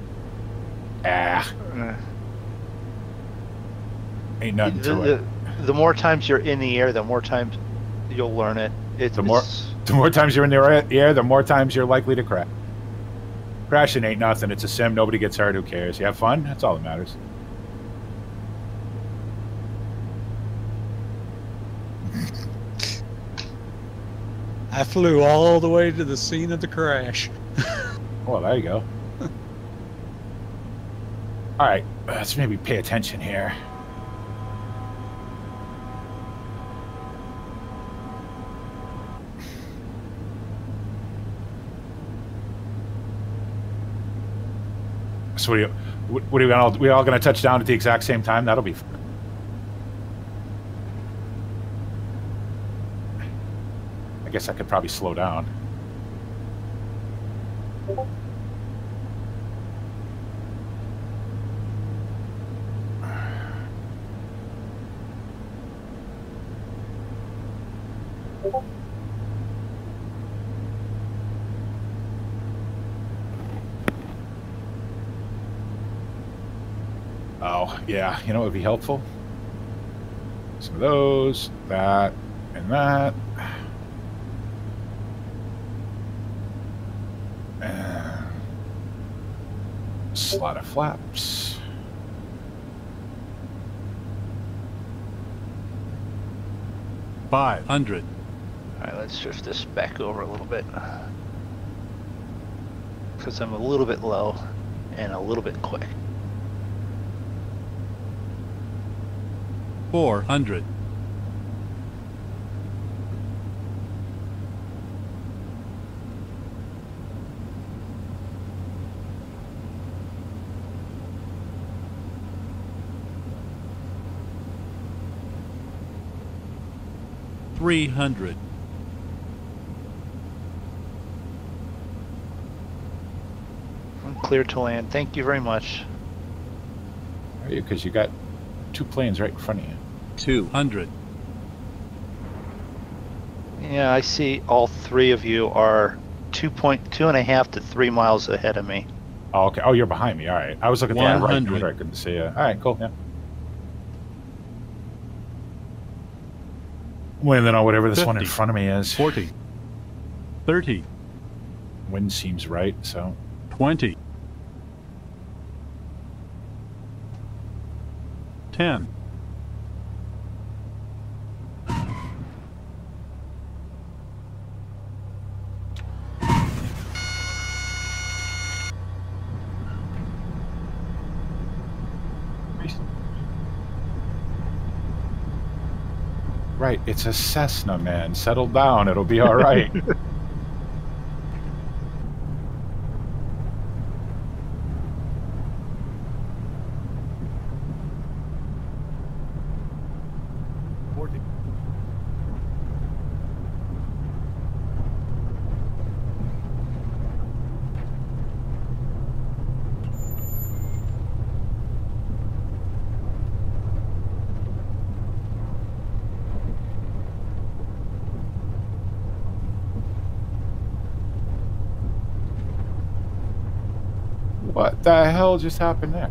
Ain't nothing to it. The more times you're in the air, the more times you'll learn it. The more times you're in the air, the more times you're likely to crash. Crashing ain't nothing. It's a sim. Nobody gets hurt. Who cares? You have fun. That's all that matters. I flew all the way to the scene of the crash. Well, there you go. All right, let's maybe pay attention here. So what are we all gonna touch down at the exact same time? That'll be fun. I guess I could probably slow down. Oh, yeah, you know what would be helpful? Some of those, that, and that. And slot of flaps. $500. All right, let's shift this back over a little bit. Because I'm a little bit low and a little bit quick. 400. $300. I'm clear to land. Thank you very much. Are you? Because you got two planes right in front of you. 200. Yeah, I see all three of you are 2.5 to 3 miles ahead of me. Oh, okay. Oh, you're behind me. All right. I was looking at the right 100. I couldn't see you. All right, cool. Yeah. Landing on whatever this 50. one in front of me is. 40. 30. Wind seems right, so. 20. 10. Right, it's a Cessna, man. Settle down, it'll be all right. What the hell just happened there?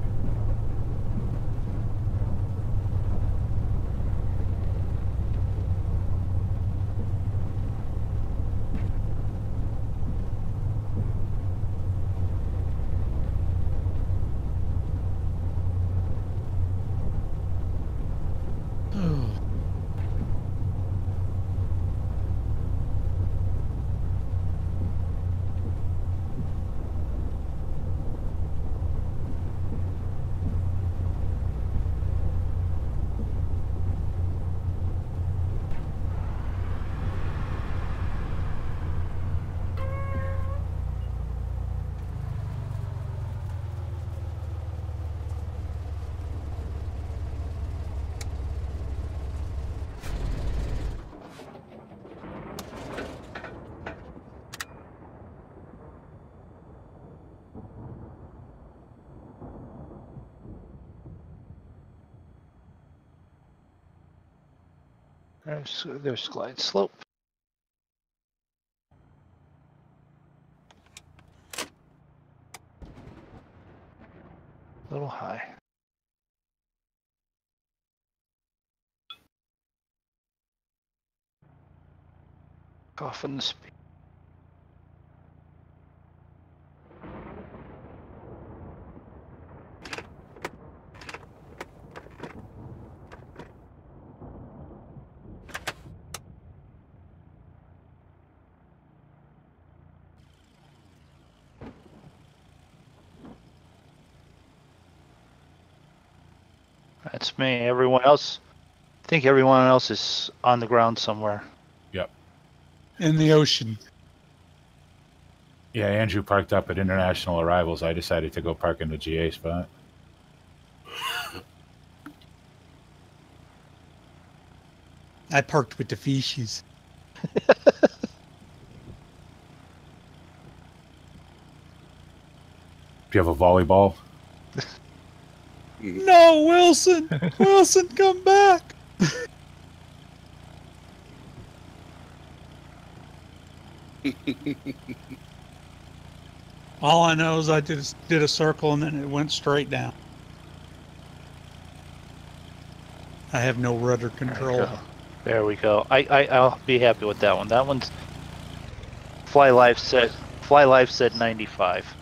There's glide slope. A little high. Off on the speed. That's me. Everyone else, I think everyone else is on the ground somewhere. Yep. In the ocean. Yeah, Andrew parked up at International Arrivals. I decided to go park in the GA spot. I parked with the fishes. Do you have a volleyball? No, Wilson! Wilson, come back! All I know is I did a circle and then it went straight down. I have no rudder control. There we go. I'll be happy with that one. That one's Fly Life said 95.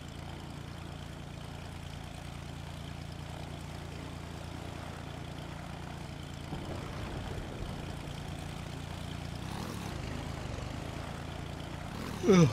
Ugh.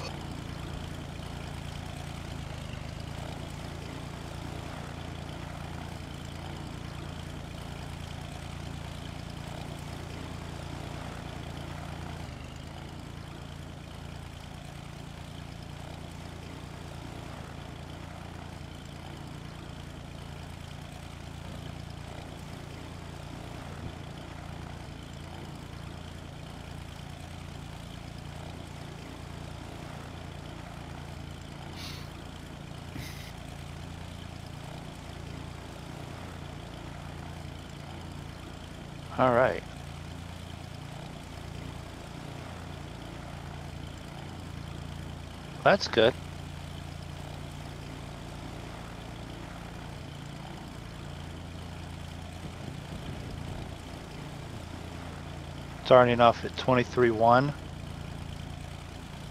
All right. That's good. Starting off at 23.1.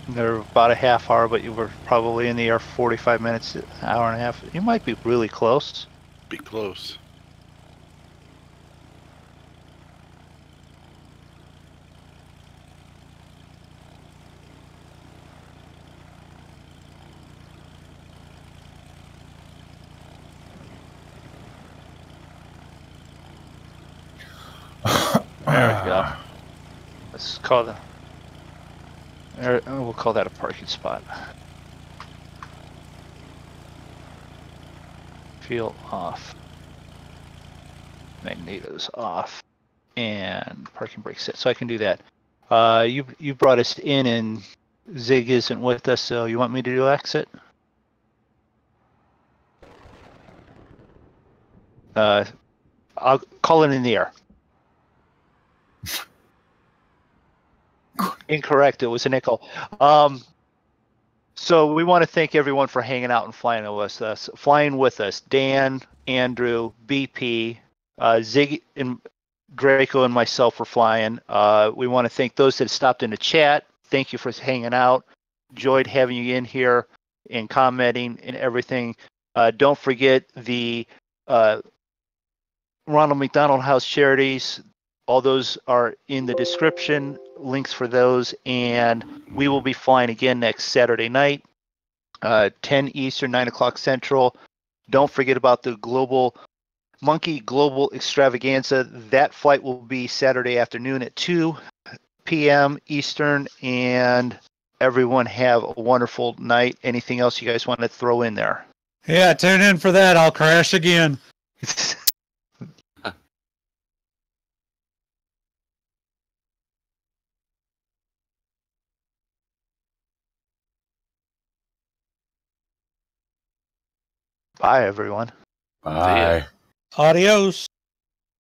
They're about a half hour, but you were probably in the air 45 minutes, an hour and a half. You might be really close. Be close. There we go. Let's call the. We'll call that a parking spot. Fuel off. Magneto's off. And parking brake set. So I can do that. You brought us in and Zig isn't with us, so you want me to do exit? I'll call it in the air. Incorrect. It was an echo. So we want to thank everyone for hanging out and flying with us. Flying with us, Dan, Andrew, BP, Zig, and Draco, and myself were flying. We want to thank those that stopped in the chat. Thank you for hanging out. Enjoyed having you in here and commenting and everything. Don't forget the Ronald McDonald House charities. All those are in the description, links for those, and we will be flying again next Saturday night, 10 Eastern, 9 o'clock Central. Don't forget about the Monkey Global Extravaganza. That flight will be Saturday afternoon at 2 p.m. Eastern, and everyone have a wonderful night. Anything else you guys want to throw in there? Yeah, tune in for that. I'll crash again. Bye, everyone. Bye. Adios.